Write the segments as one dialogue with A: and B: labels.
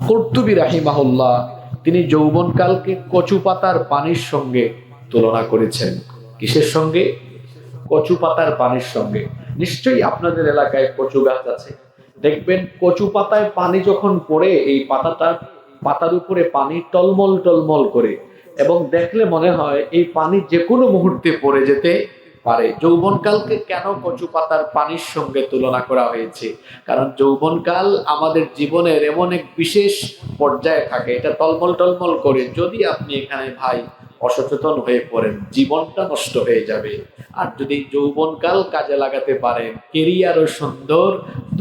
A: কুরতুবী রাহিমাহুল্লাহ তিনি যৌবনকালকে কচু পাতার পানির সঙ্গে তুলনা করেছেন। কিসের সঙ্গে? কচু পাতার পানির সঙ্গে। নিশ্চয়ই আপনাদের এলাকায় কচু গাছ আছে, দেখবেন কচু পাতায় পানি যখন পড়ে এই পাতার উপরে পানি টলমল টলমল করে, এবং দেখলে মনে হয় এই পানি যে কোনো মুহূর্তে পড়ে যেতে পারে। যৌবনকালকে কেন কচু পাতার পানির সঙ্গে তুলনা করা হয়েছে? কারণ যৌবনকাল আমাদের জীবনের এমন এক বিশেষ পর্যায়ে থাকে, এটা টলমল টলমল করে। যদি আপনি এখানে ভাই অসচেতন হয়ে পড়েন, জীবনটা নষ্ট হয়ে যাবে। আর যদি যৌবনকাল কাজে লাগাতে পারেন, কেরিয়ারও সুন্দর,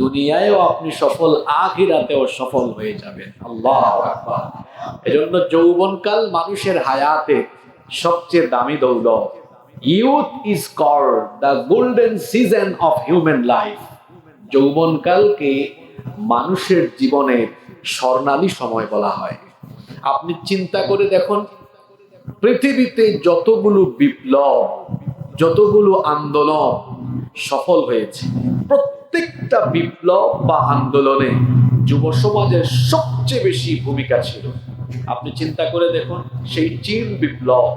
A: দুনিয়ায়ও আপনি সফল, আখিরাতেও সফল হয়ে যাবেন। আল্লাহু আকবার। এজন্য যৌবনকাল মানুষের হায়াতে সবচেয়ে দামি দৌলত। Youth is called the golden season of human life. যৌবনকালকে মানুষের জীবনের স্বর্ণালী সময় বলা হয়। আপনি চিন্তা করে দেখুন, পৃথিবীতে যতগুলো বিপ্লব, যতগুলো আন্দোলন সফল হয়েছে, প্রত্যেকটা বিপ্লব বা আন্দোলনে যুব সমাজের সবচেয়ে বেশি ভূমিকা ছিল। আপনি চিন্তা করে দেখুন, সেই চীন বিপ্লব,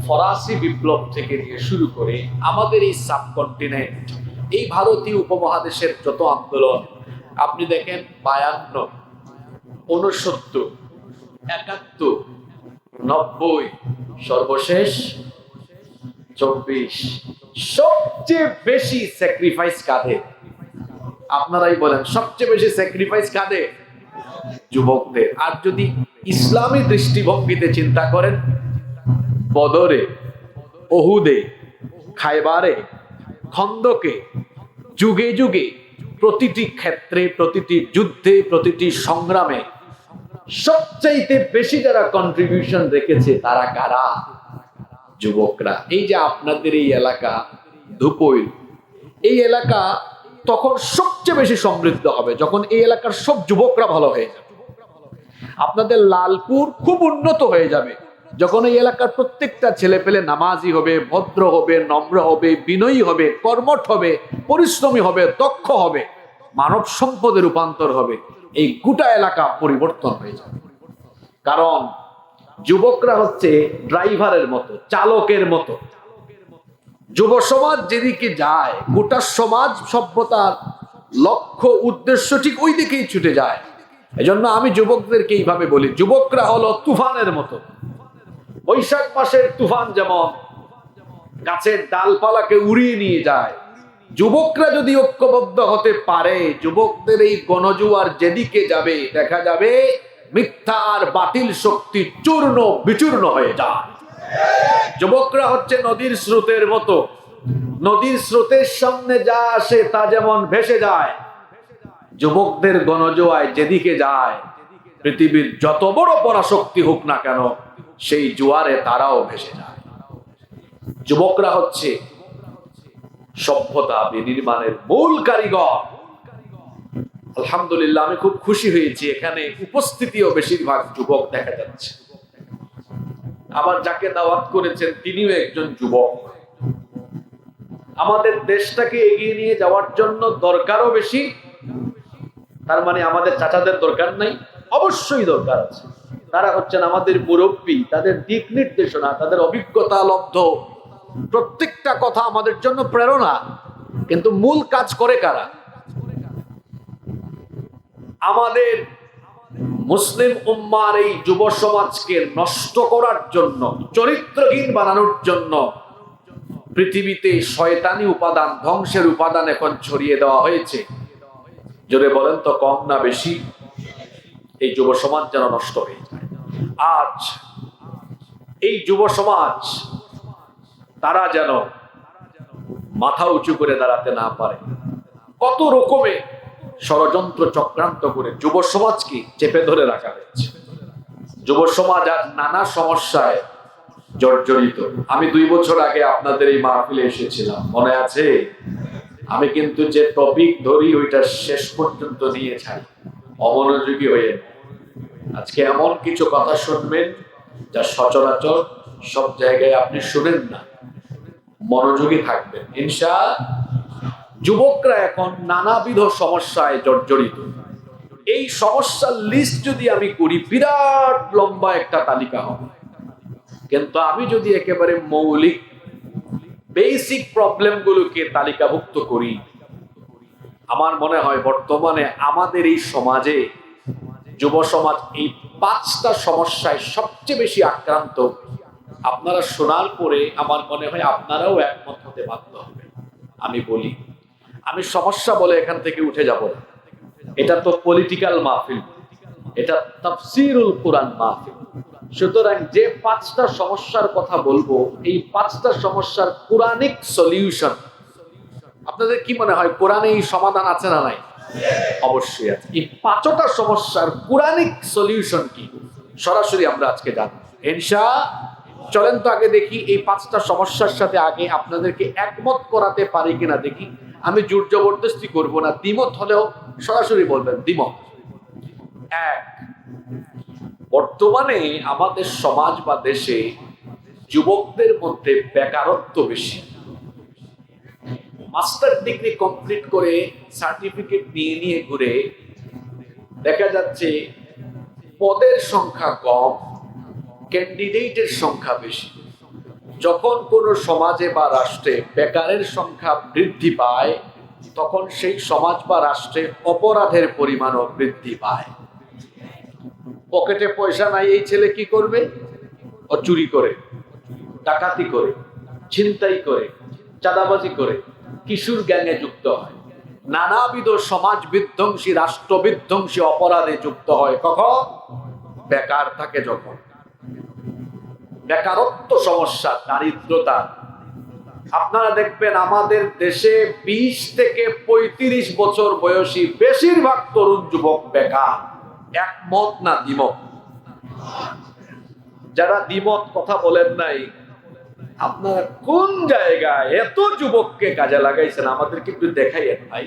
A: ফরাসি বিপ্লব থেকে নিয়ে শুরু করে আমাদের এই সাবকন্টিনেন্ট, এই ভারতীয় উপমহাদেশের যত আন্দোলন আপনি দেখেন, 52, 69, 71, 90, সর্বশেষ 24, সবচেয়ে বেশি স্যাক্রিফাইস কাঁধে? আপনারাই বলেন, সবচেয়ে বেশি স্যাক্রিফাইস কাঁধে? যুবকদের। আর যদি ইসলামী দৃষ্টিভঙ্গিতে চিন্তা করেন, বদরে, ওহুদে, খায়বারে, খন্দকে, যুগে যুগে প্রতিটি ক্ষেত্রে, প্রতিটি যুদ্ধে, প্রতিটি সংগ্রামে সবচাইতে বেশি যারা কন্ট্রিবিউশন রেখেছে তারা কারা? যুবকরা। এই যে আপনাদের এই এলাকা ধুপইল, এই এলাকা তখন সবচেয়ে বেশি সমৃদ্ধ হবে যখন এই এলাকার সব যুবকরা ভালো হয়ে যাবে। আপনাদের লালপুর খুব উন্নত হয়ে যাবে যখন এই এলাকার প্রত্যেকটা ছেলে পেলে নামাজি হবে, ভদ্র হবে, নম্র হবে, বিনয়ী হবে, কর্মঠ হবে, পরিশ্রমী হবে, দক্ষ হবে, মানব সম্পদে রূপান্তর হবে। এই গোটা এলাকা পরিবর্তন হয়ে যাবে। কারণ যুবকরা হচ্ছে ড্রাইভারের মতো, চালকের মতো। যুব সমাজ যেদিকে যায়, গোটা সমাজ সভ্যতার লক্ষ্য উদ্দেশ্য ঠিক ওই দিকেই ছুটে যায়। এজন্য আমি যুবকদেরকে এইভাবে বলি, যুবকরা হলো তুফানের মতো। বৈশাখ মাসের তুফান যেমন গাছের ডালপালাকে উড়িয়ে নিয়ে যায়, যুবকরা যদি ঐক্যবদ্ধ হতে পারে, যুবকদের এই গণজোয়ার যেদিকে যাবে দেখা যাবে মিথ্যা আর বাতিল শক্তি চূর্ণ বিচূর্ণ হয়ে যায়। যুবকরা হচ্ছে নদীর স্রোতের মতো, নদীর স্রোতের সামনে যা আসে তা যেমন ভেসে যায়, যুবকদের গণজোয়ায় যেদিকে যায় পৃথিবীর যত বড় পরাশক্তি হোক না কেন সেই জোয়ারে তারাও ভেসে যায়। যুবকরা হচ্ছে সভ্যতা বিনির্মাণের মূল কারিগর। আলহামদুলিল্লাহ, আমি খুব খুশি হয়েছি এখানে উপস্থিতিও বেশিরভাগ যুবক দেখা যাচ্ছে। আবার যাকে দাওয়াত করেছেন তিনিও একজন যুবক। আমাদের দেশটাকে এগিয়ে নিয়ে যাওয়ার জন্য দরকারও বেশি। তার মানে আমাদের চাচাদের দরকার নাই? অবশ্যই দরকার আছে। তারা হচ্ছেন আমাদের মুরব্বী, তাদের দিক নির্দেশনা, তাদের অভিজ্ঞতা লব্ধ প্রত্যেকটা কথা আমাদের জন্য প্রেরণা। কিন্তু মূল কাজ করে কারা? আমাদের মুসলিম উম্মার এই যুব সমাজকে নষ্ট করার জন্য, চরিত্রহীন বানানোর জন্য পৃথিবীতে শয়তানি উপাদান, ধ্বংসের উপাদান এখন ছড়িয়ে দেওয়া হয়েছে। জোরে বলেন তো, কম না বেশি? এই যুব সমাজ যেন নষ্ট হয়ে যায়। আজ এই যুব সমাজ তারা যেন মাথা উঁচু করে দাঁড়াতে না পারে। কত রকমের ষড়যন্ত্র চক্রান্ত করে যুব সমাজকে চেপে ধরে রাখা হয়েছে। যুব সমাজ আজ নানা সমস্যায় জর্জরিত। আমি 2 বছর আগে আপনাদের এই মাহফিলে এসেছিলাম, মনে আছে? আমি কিন্তু যে টপিক ধরি ওইটা শেষ পর্যন্ত নিয়ে ছাড়ি, অমনোযোগী হয়ে। আজকে এমন কিছু কথা শুনবেন যা সচরাচর সব জায়গায় আপনি শুনেন না। মনোযোগী থাকবেন ইনশাআল্লাহ। যুবকরা এখন নানাবিধ সমস্যায় জর্জরিত। এই সমস্যার লিস্ট যদি আমি করি বিরাট লম্বা একটা তালিকা হবে, কিন্তু আমি যদি একেবারে মৌলিক বেসিক প্রবলেমগুলোকে তালিকাভুক্ত করি, আমার মনে হয় বর্তমানে আমাদের এই সমাজে যুব সমাজ এই 5টা সমস্যায় সবচেয়ে বেশি আক্রান্ত। আপনারা শোনার পরে আমার মনে হয় আপনারাও একমত হতে বাধ্য হবে। আমি বলি, আমি সমস্যা বলে এখান থেকে উঠে যাব না, এটা তো পলিটিক্যাল মাহফিল, এটা তাফসীরুল কোরআন মাহফিল। সুতরাং যে 5টা সমস্যার কথা বলবো, এই 5টা সমস্যার কোরআনিক সলিউশন, আপনাদের কি মনে হয় কোরআনে এই সমাধান আছে না নাই? অবশ্যই আছে। এই 5টা সমস্যার কোরআনিক সলিউশন কি সরাসরি আমরা আজকে জানবো ইনশাআল্লাহ। চলেন তো আগে দেখি এই 5টা সমস্যার সাথে আগে আপনাদেরকে একমত করাতে পারি কিনা দেখি। আমি জোর জবরদস্তি করবো না, দ্বিমত হলেও সরাসরি বলবেন দ্বিমত। এক, বর্তমানে আমাদের সমাজ বা দেশে যুবকদের মধ্যে বেকারত্ব বেশি। মাস্টার ডিগ্রি কমপ্লিট করে সার্টিফিকেট নিয়ে নিয়ে ঘুরে দেখা যাচ্ছে পদের সংখ্যা কম, ক্যান্ডিডেটের সংখ্যা বেশি। যখন কোনো সমাজে বা রাষ্ট্রে বেকারের সংখ্যা বৃদ্ধি পায়, তখন সেই সমাজ বা রাষ্ট্রে অপরাধের পরিমাণও বৃদ্ধি পায়। পকেটে পয়সা নাই, এই ছেলে কি করবে? ও চুরি করে, ডাকাতি করে, ছিনতাই করে, চাঁদাবাজি করে, কিশোর গ্যাংয়ে যুক্ত হয়, নানাবিধ সমাজ বিধ্বংসী, রাষ্ট্র বিধ্বংসী অপরাধে যুক্ত হয়। কখন? বেকার থাকে যখন। বেকারত্ব সমস্যা, দারিদ্রতা। আপনারা দেখবেন আমাদের দেশে 20 থেকে 35 বছর বয়সী বেশিরভাগ তরুণ যুবক বেকার। একমত না দ্বিমত? যারা দ্বিমত কথা বলেন নাই, আপনারা কোন জায়গায় এত যুবককে কাজে লাগাইছেন আমাদেরকে একটু দেখাইয়েন ভাই।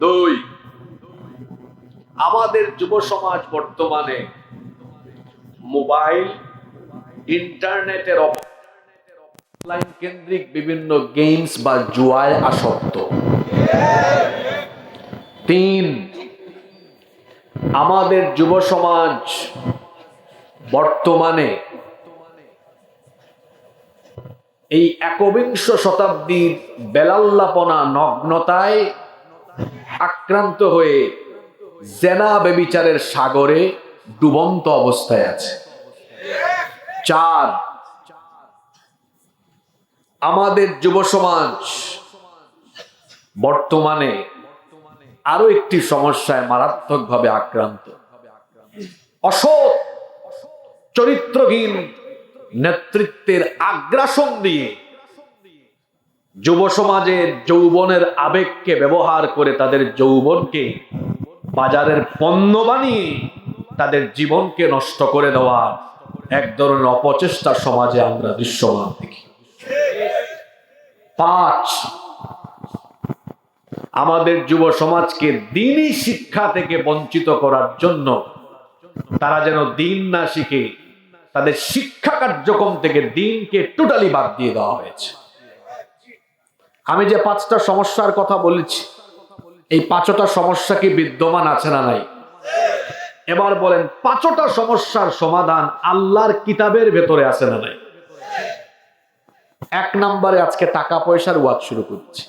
A: 2, আমাদের যুব সমাজ বর্তমানে মোবাইল, ইন্টারনেটের অনলাইন কেন্দ্রিক বিভিন্ন গেমস বা জুয়ায় আসক্ত। 3, আমাদের যুব সমাজ বর্তমানে এই 21 শতাব্দীর বেলাল্লাপনা, নগ্নতায় আক্রান্ত হয়ে জেনা ব্যভিচারের সাগরে ডুবন্ত অবস্থায় আছে। 4, আমাদের যুব সমাজ বর্তমানে আরো একটি সমস্যায় মারাত্মকভাবে আক্রান্ত। অসৎ, চরিত্রহীন নেতৃত্বের আগ্রাসন দিয়ে যুব সমাজের যৌবনের আবেগকে ব্যবহার করে তাদের যৌবনকে বাজারের পণ্য বানিয়ে তাদের জীবনকে নষ্ট করে দেওয়া এক ধরনের অপচেষ্টা সমাজে আমরা দৃশ্যমান দেখি। 5, আমাদের যুব সমাজকে দ্বীনি শিক্ষা থেকে বঞ্চিত করার জন্য তারা যেন দ্বীন না শিখে তাদের শিক্ষা কার্যক্রম থেকে দ্বীনকে টোটালি বাদ দিয়ে দেওয়া হয়েছে। আমি যে 5টা সমস্যার কথা বলেছি, এই 5টা সমস্যা কি বিদ্যমান আছে না নাই? এবার বলেন 5টা সমস্যার সমাধান আল্লাহর কিতাবের ভেতরে আছে না নাই? 1 নম্বরে আজকে টাকা পয়সার ওয়াজ শুরু করছি।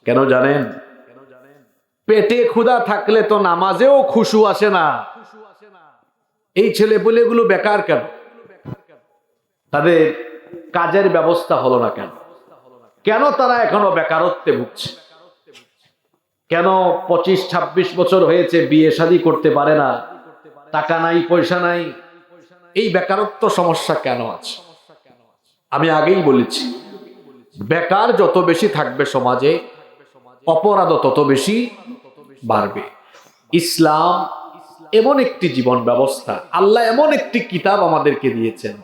A: কেন জানেন? পেটে ক্ষুধা থাকলে তো নামাজেও খুশু আসে না। এই ছেলেপুলেগুলো বেকার কেন? তাদের কাজের ব্যবস্থা হলো না কেন? কেন তারা এখনো বেকারত্বে ভুগছে? কেন 25-26 বছর হয়েছে বিয়ে শাদী করতে পারে না? টাকা নাই, পয়সা নাই। এই বেকারত্ব সমস্যা কেন আছে? আমি আগেই বলেছি, বেকার যত বেশি থাকবে সমাজে, অপরাধ তত বেশি বাড়বে। ইসলাম এমন একটি জীবন ব্যবস্থা, আল্লাহ এমন একটি কিতাব আমাদেরকে দিয়েছেন,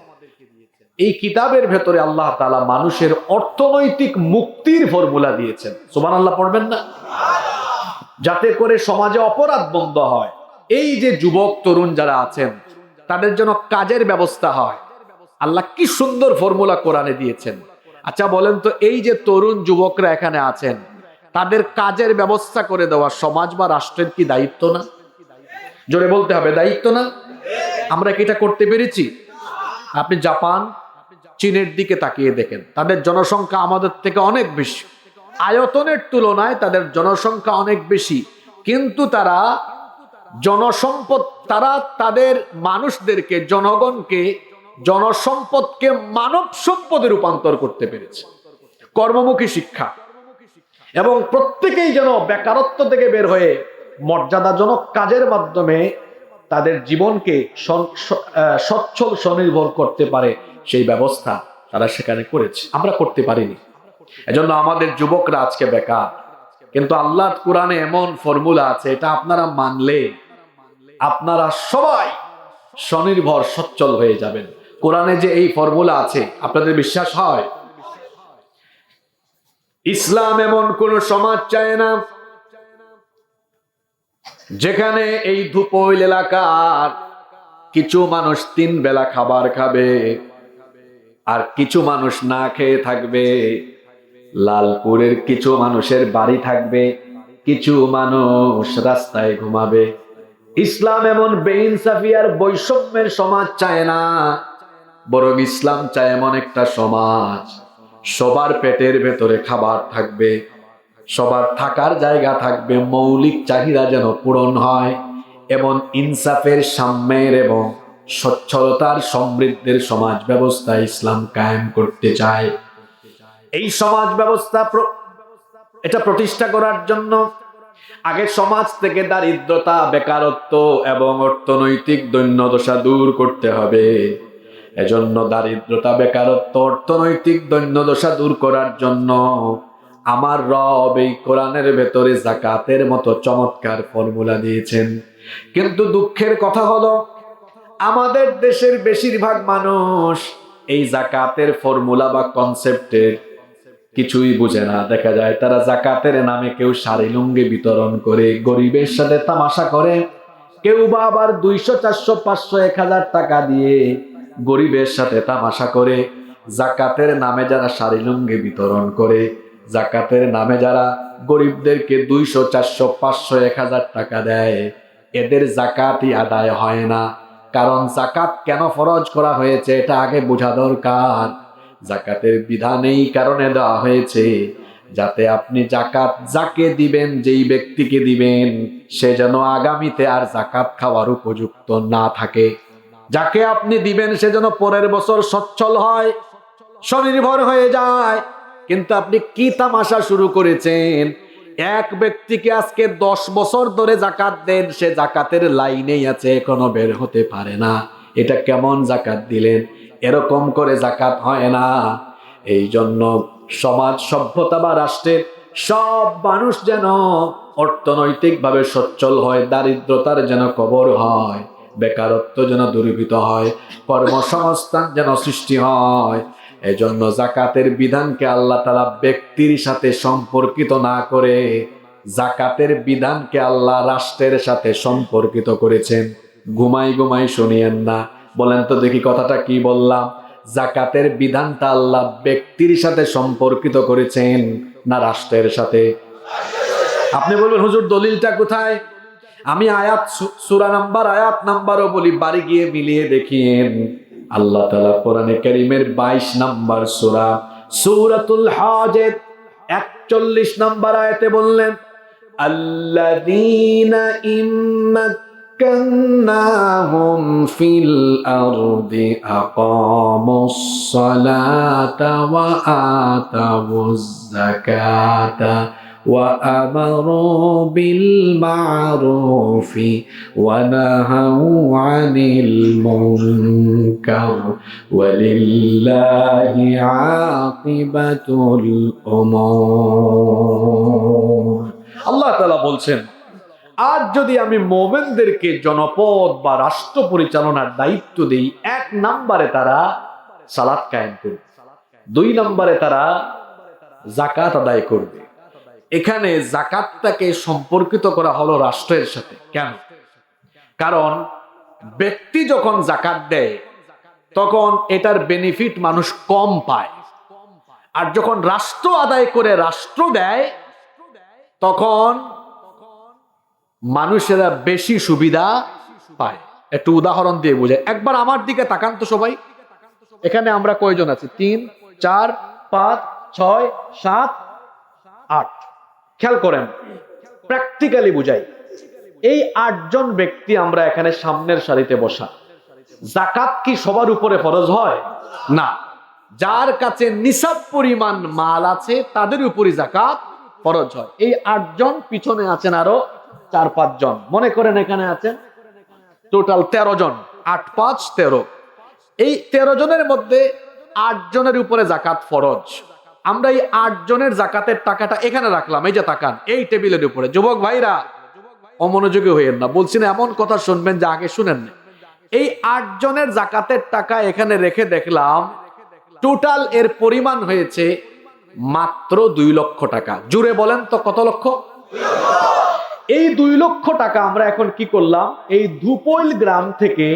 A: এই কিতাবের ভেতরে আল্লাহ তাআলা মানুষের অর্থনৈতিক মুক্তির ফর্মুলা দিয়েছেন। সুবহানাল্লাহ পড়বেন না? যাতে করে সমাজে অপরাধ বন্ধ হয়। এই যে যুবক তরুণ যারা আছেন তাদের জন্য কাজের ব্যবস্থা হয়। আল্লাহ কি সুন্দর ফর্মুলা কোরআনে দিয়েছেন। আচ্ছা বলেন তো, এই যে তরুণ যুবকরা এখানে আছেন তাদের কাজের ব্যবস্থা করে দেওয়া সমাজ বা রাষ্ট্রের কি দায়িত্ব না? জোরে বলতে হবে, দায়িত্ব না? আমরা কি এটা করতে পেরেছি? আপনি জাপান, চীনের দিকে তাকিয়ে দেখেন, তাদের জনসংখ্যা আমাদের থেকে অনেক বেশি, আয়তনের তুলনায় তাদের জনসংখ্যা অনেক বেশি, কিন্তু তারা জনসম্পদ, তারা তাদের মানুষদেরকে, জনগণকে, জনসম্পদকে মানব সম্পদে রূপান্তর করতে পেরেছে। কর্মমুখী শিক্ষা, এবং প্রত্যেকেই যেন বেকারত্ব থেকে বের হয়ে মর্যাদাজনক কাজের মাধ্যমে তাদের জীবনকে সচ্ছল স্বনির্ভর করতে পারে, সেই ব্যবস্থা তারা সেখানে করেছে, আমরা করতে পারিনি। এজন্য আমাদের যুবকরা আজকে বেকার। কিন্তু আল্লাহর কোরআনে এমন ফর্মুলা আছে, এটা আপনারা মানলে আপনারা সবাই স্বনির্ভর সচ্ছল হয়ে যাবেন। কোরআনে যে এই ফর্মুলা আছে, আপনাদের বিশ্বাস হয়? ইসলাম এমন কোন সমাজ চায় না যেখানে এই ধুপইল এলাকার কিছু মানুষ 3 বেলা খাবার খাবে আর কিছু মানুষ না খেয়ে থাকবে। লালপুরের কিছু মানুষের বাড়ি থাকবে, কিছু মানুষ রাস্তায় ঘুমাবে। ইসলাম এমন বেইনসাফি আর বৈষম্যের সমাজ চায় না, বরং ইসলাম চায় এমন একটা সমাজ, সবার পেটের ভেতরে খাবার থাকবে, সবার থাকার জায়গা থাকবে, মৌলিক চাহিদা যেন পূরণ হয়। এমন ইনসাফের, সাম্যের এবং সচ্ছলতার, সমৃদ্ধের সমাজ ব্যবস্থা ইসলাম কায়েম করতে চায়। এই সমাজ ব্যবস্থা এটা প্রতিষ্ঠা করার জন্য আগে সমাজ থেকে দারিদ্রতা, বেকারত্ব এবং অর্থনৈতিক দৈন্যদশা দূর করতে হবে। এজন্য দারিদ্রতা, বেকারত্ব, অর্থনৈতিক দৈন্যদশা দূর করার জন্য আমার রব এই কোরআনের ভেতরে যাকাতের মতো চমৎকার ফর্মুলা দিয়েছেন। কিন্তু দুঃখের কথা হলো, আমাদের দেশের বেশিরভাগ মানুষ এই যাকাতের ফর্মুলা বা কনসেপ্টের কিছুই বুঝে না। দেখা যায় তারা যাকাতের নামে কেউ শাড়ি লুঙ্গি বিতরণ করে, গরিবের সাথে তামাশা করে, কেউ বা আবার 200, 400, 500, 1000 টাকা দিয়ে গরিবের সাথে তামাশা করে। যাকাতের নামে যারা শাড়ি লুঙ্গি বিতরণ করে, যাকাতের নামে যারা গরিবদেরকে 200, 400, 500, 1000 টাকা দেয়, এদের যাকাতই আদায় হয় না। কারণ যাকাত কেন ফরজ করা হয়েছে এটা আগে বোঝা দরকার। যাকাতের বিধান এই কারণে দেওয়া হয়েছে যাতে আপনি যাকাত যাকে দিবেন, যেই ব্যক্তিকে দিবেন, সে যেন আগামীতে আর যাকাত খাওয়ার উপযুক্ত না থাকে। যাকে আপনি দিবেন সে যেন পরের বছর সচ্ছল হয়, স্বনির্ভর হয়ে যায়। কিন্তু আপনি কি তামাশা শুরু করেছেন? এক ব্যক্তিকে আজকে 10 বছর ধরে যাকাত দেন, সে যাকাতের লাইনেই আছে, এখনো বের হতে পারে না। এটা কেমন যাকাত দিলেন? এরকম করে যাকাত হয় না। এই জন্য সমাজ, সভ্যতা বা রাষ্ট্রের সব মানুষ যেন অর্থনৈতিকভাবে সচ্ছল হয়, দারিদ্রতার যেন কবর হয়, বেকারত্ব যেন দূরীভূত হয়, কর্মসংস্থান যেন সৃষ্টি হয়। এজন্য যাকাতের বিধানকে আল্লাহ তাআলা ব্যক্তির সাথে সম্পর্কিত না করে যাকাতের বিধানকে আল্লাহ রাষ্ট্রের সাথে সম্পর্কিত করেছেন। ঘুমাই ঘুমাই শুনিয়েন না। বলেন তো দেখি কথাটা কি বললাম? যাকাতের বিধানটা আল্লাহ ব্যক্তির সাথে সম্পর্কিত করেছেন না রাষ্ট্রের সাথে? আপনি বলবেন হুজুর দলিলটা কোথায়? আমি আয়াত, সূরা নাম্বার, আয়াত নাম্বারও বলি, বাড়ি গিয়ে মিলিয়ে দেখিয়েন। আল্লাহ তাআলা কোরআনে কারীমের 22 নাম্বার সূরা, সূরাতুল হজের 41 নাম্বার আয়াতে বললেন, আল্লাযীনা ইম্মাক্কান্নাহুম ফিল আরদি আকামুস সালাতা ওয়া আতাউয যাকাতা وأمروا بالمعروف ونهوا عن المنكر ولله عاقبة الأمور। আল্লাহ তাআলা বলছেন, আজ যদি আমি মুমিনদেরকে জনপদ বা রাষ্ট্র পরিচালনার দায়িত্ব দেই, 1 নম্বরে তারা সালাত কায়েম করবে, 2 নম্বরে তারা যাকাত আদায় করবে। এখানে যাকাতটাকে সম্পর্কিত করা হলো রাষ্ট্রের সাথে। কেন? কারণ ব্যক্তি যখন যাকাত দেয় তখন এটার বেনিফিট মানুষ কম পায়, আর যখন রাষ্ট্র আদায় করে রাষ্ট্র দেয় তখন মানুষেরা বেশি সুবিধা পায়। একটু উদাহরণ দিয়ে বোঝায়। একবার আমার দিকে তাকান তো সবাই। এখানে আমরা কয়জন আছি? 3, 4, 5, 6, 7, 8। খেয়াল করেন, প্র্যাকটিক্যালি বুঝাই। এই 8 জন ব্যক্তি আমরা এখানে সামনের সারিতে বসা। যাকাত কি সবার উপরে ফরজ হয়? না। যার কাছে নিসাব পরিমাণ মাল আছে তাদের উপরে যাকাত ফরজ হয়। এই 8 জন, পিছনে আছেন আরো 4-5 জন। মনে করেন এখানে আছেন টোটাল 13 জন। 8, 5, 13। এই 13 জনের মধ্যে 8 জনের উপরে যাকাত ফরজ। আমরা এই 8 জনের যাকাতের টাকাটা এখানে রাখলাম। এই যে তাকান, এই টেবিলের উপরে। যুবক ভাইরা অমনোযোগী হইয়েন না, বলছি না এমন কথা শুনবেন যে আগে শুনেন না। এই 8 জনের যাকাতের টাকা এখানে রেখে দেখলাম টোটাল এর পরিমাণ হয়েছে মাত্র 2 লক্ষ টাকা। জুড়ে বলেন তো কত লক্ষ? এই 2 লক্ষ টাকা আমরা এখন কি করলাম? এই ধুপইল গ্রাম থেকে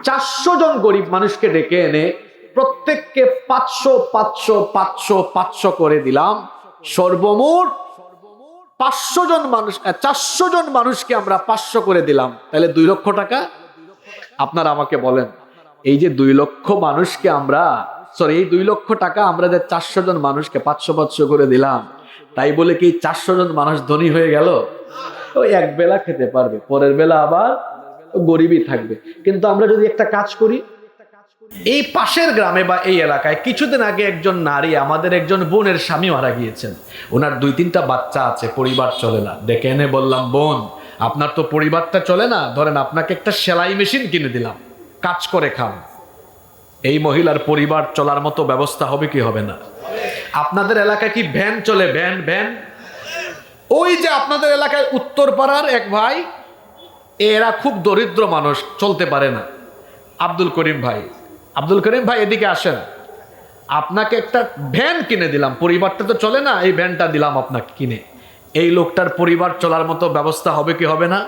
A: 400 জন গরিব মানুষকে ডেকে এনে প্রত্যেককে 500 500 500 500 করে দিলাম। সর্বমোট 500 জন মানুষ, 400 জন মানুষকে আমরা 500 করে দিলাম। তাহলে 2 লক্ষ টাকা। আপনারা আমাকে বলেন, এই যে 2 লক্ষ মানুষকে আমরা, এই 2 লক্ষ টাকা আমরা যে 400 জন মানুষকে 500 500 করে দিলাম, তাই বলে কি 400 জন মানুষ ধনী হয়ে গেল? ওই এক বেলা খেতে পারবে, পরের বেলা আবার গরিবই থাকবে। কিন্তু আমরা যদি একটা কাজ করি, এই পাশের গ্রামে বা এই এলাকায় কিছুদিন আগে একজন নারী, আমাদের একজন বোনের স্বামী মারা গিয়েছেন। ওনার 2-3টা বাচ্চা আছে, পরিবার চলে না। ডেকে এনে বললাম, বোন আপনার তো পরিবারটা চলে না, ধরেন আপনাকে একটা সেলাই মেশিন কিনে দিলাম, কাজ করে খান। এই মহিলার পরিবার চলার মতো ব্যবস্থা হবে কি হবে না? আপনাদের এলাকায় কি ভ্যান চলে? ভ্যান ভ্যান ওই যে আপনাদের এলাকায় উত্তরপাড়ার এক ভাই, এরা খুব দরিদ্র মানুষ, চলতে পারে না। আব্দুল করিম ভাই এদিকে আসেন, আপনাকে একটা ভ্যান কিনে দিলাম, পরিবারটা তো চলে না, এই ভ্যানটা দিলাম আপনাকে কিনে। এই লোকটার পরিবার চলার মতো ব্যবস্থা হবে কি হবে না?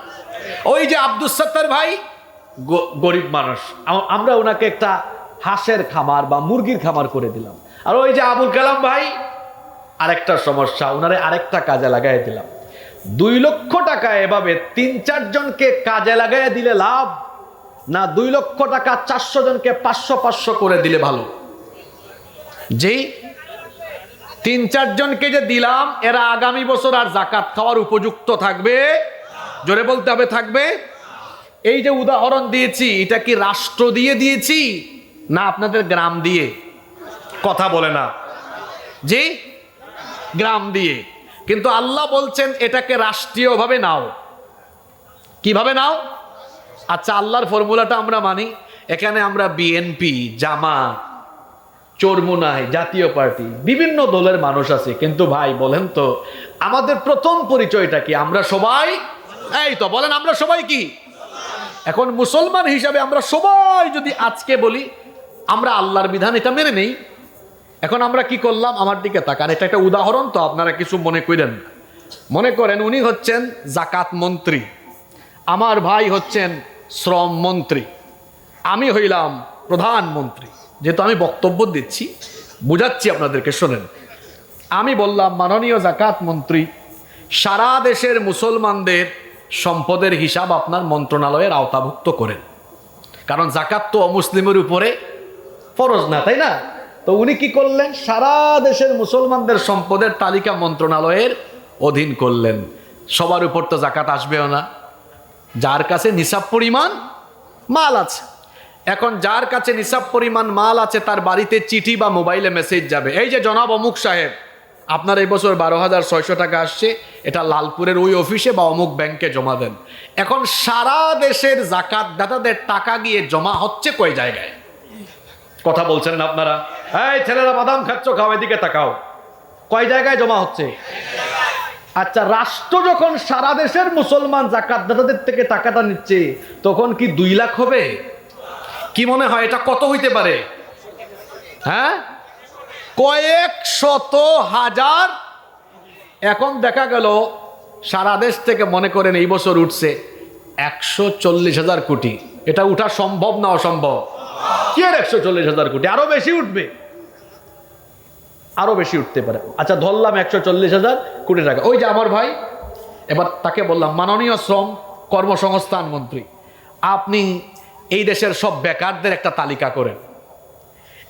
A: ওই যে আব্দুল সত্তার ভাই গরিব মানুষ, আমরা ওনাকে একটা হাঁসের খামার বা মুরগির খামার করে দিলাম। আর ওই যে আবুল কালাম ভাই, আরেকটা সমস্যা, ওনারে আরেকটা কাজে লাগাই দিলাম। 2 লক্ষ টাকা এভাবে 3-4 জনকে কাজে লাগাই দিলে লাভ না 2 লক্ষ টাকা 400 জনকে 500 500 করে দিলে ভালো? জি, 3-4 জনকে যে দিলাম, এরা আগামী বছর আর যাকাত খাওয়ার উপযুক্ত থাকবে? জোরে বলতে হবে, থাকবে। এই যে উদাহরণ দিয়েছি, এটা কি রাষ্ট্র দিয়ে দিয়েছি না আপনাদের গ্রাম দিয়ে? কথা বলে না। জি, গ্রাম দিয়ে। কিন্তু আল্লাহ বলছেন এটাকে রাষ্ট্রীয়ভাবে নাও। কিভাবে নাও? আচ্ছা, আল্লাহর ফর্মুলাটা আমরা মানি। এখানে আমরা বিএনপি, জামাত, চরমুনাই, জাতীয় পার্টি, বিভিন্ন দলের মানুষ আছে। কিন্তু ভাই বলেন তো, আমাদের প্রথম পরিচয়টা কি? আমরা সবাই, এই তো বলেন, আমরা সবাই কি? এখন মুসলমান হিসাবে আমরা সবাই যদি আজকে বলি আমরা আল্লাহর বিধান এটা মেনে নেই, এখন আমরা কি করলাম? আমার দিকে তাকান, এটা একটা উদাহরণ, তো আপনারা কিছু মনে করেন না। মনে করেন উনি হচ্ছেন জাকাত মন্ত্রী, আমার ভাই হচ্ছেন শ্রম মন্ত্রী, আমি হইলাম প্রধানমন্ত্রী। যেহেতু আমি বক্তব্য দিচ্ছি, বুঝাচ্ছি আপনাদেরকে, শোনেন। আমি বললাম, মাননীয় জাকাত মন্ত্রী, সারা দেশের মুসলমানদের সম্পদের হিসাব আপনার মন্ত্রণালয়ের আওতাভুক্ত করেন, কারণ জাকাত তো অমুসলিমের উপরে ফরজ না, তাই না? তো উনি কি করলেন? সারা দেশের মুসলমানদের সম্পদের তালিকা মন্ত্রণালয়ের অধীন করলেন। সবার উপর তো জাকাত আসবেও না, যার কাছে নিসাব পরিমাণ মাল আছে। এখন যার কাছে নিসাব পরিমাণ মাল আছে, তার বাড়িতে চিঠি বা মোবাইলে মেসেজ যাবে, এই যে জনাব অমুক সাহেব, আপনার এই বছর 12,600 টাকা আসছে, এটা লালপুরের ওই অফিসে বা অমুক ব্যাংকে জমা দেন। এখন সারা দেশের জাকাত দাতাদের টাকা গিয়ে জমা হচ্ছে কয় জায়গায়? কথা বলছেন না আপনারা? এই ছেলেরা বাদাম খাচ্ছ, খাও, এদিকে তাকাও, কয় জায়গায় জমা হচ্ছে? আচ্ছা, রাষ্ট্র যখন সারা দেশের মুসলমান জাকাত দাতাদের থেকে টাকাটা নিচ্ছে, তখন কি 2 লাখ হবে? কি মনে হয় এটা কত হইতে পারে? হ্যাঁ, কয়েক শত হাজার। এখন দেখা গেল সারা দেশ থেকে, মনে করেন এই বছর উঠছে 140,000 কোটি। এটা উঠা সম্ভব না অসম্ভব? কি আর 140,000 কোটি, আরো বেশি উঠবে, আরো বেশি উঠতে পারে। আচ্ছা, ধরলাম 140,000 কোটি টাকা। ওই যে আমার ভাই এবার তাকে বললাম, মাননীয় শ্রম কর্মসংস্থান মন্ত্রী, আপনি এই দেশের সব বেকারদের একটা তালিকা করেন।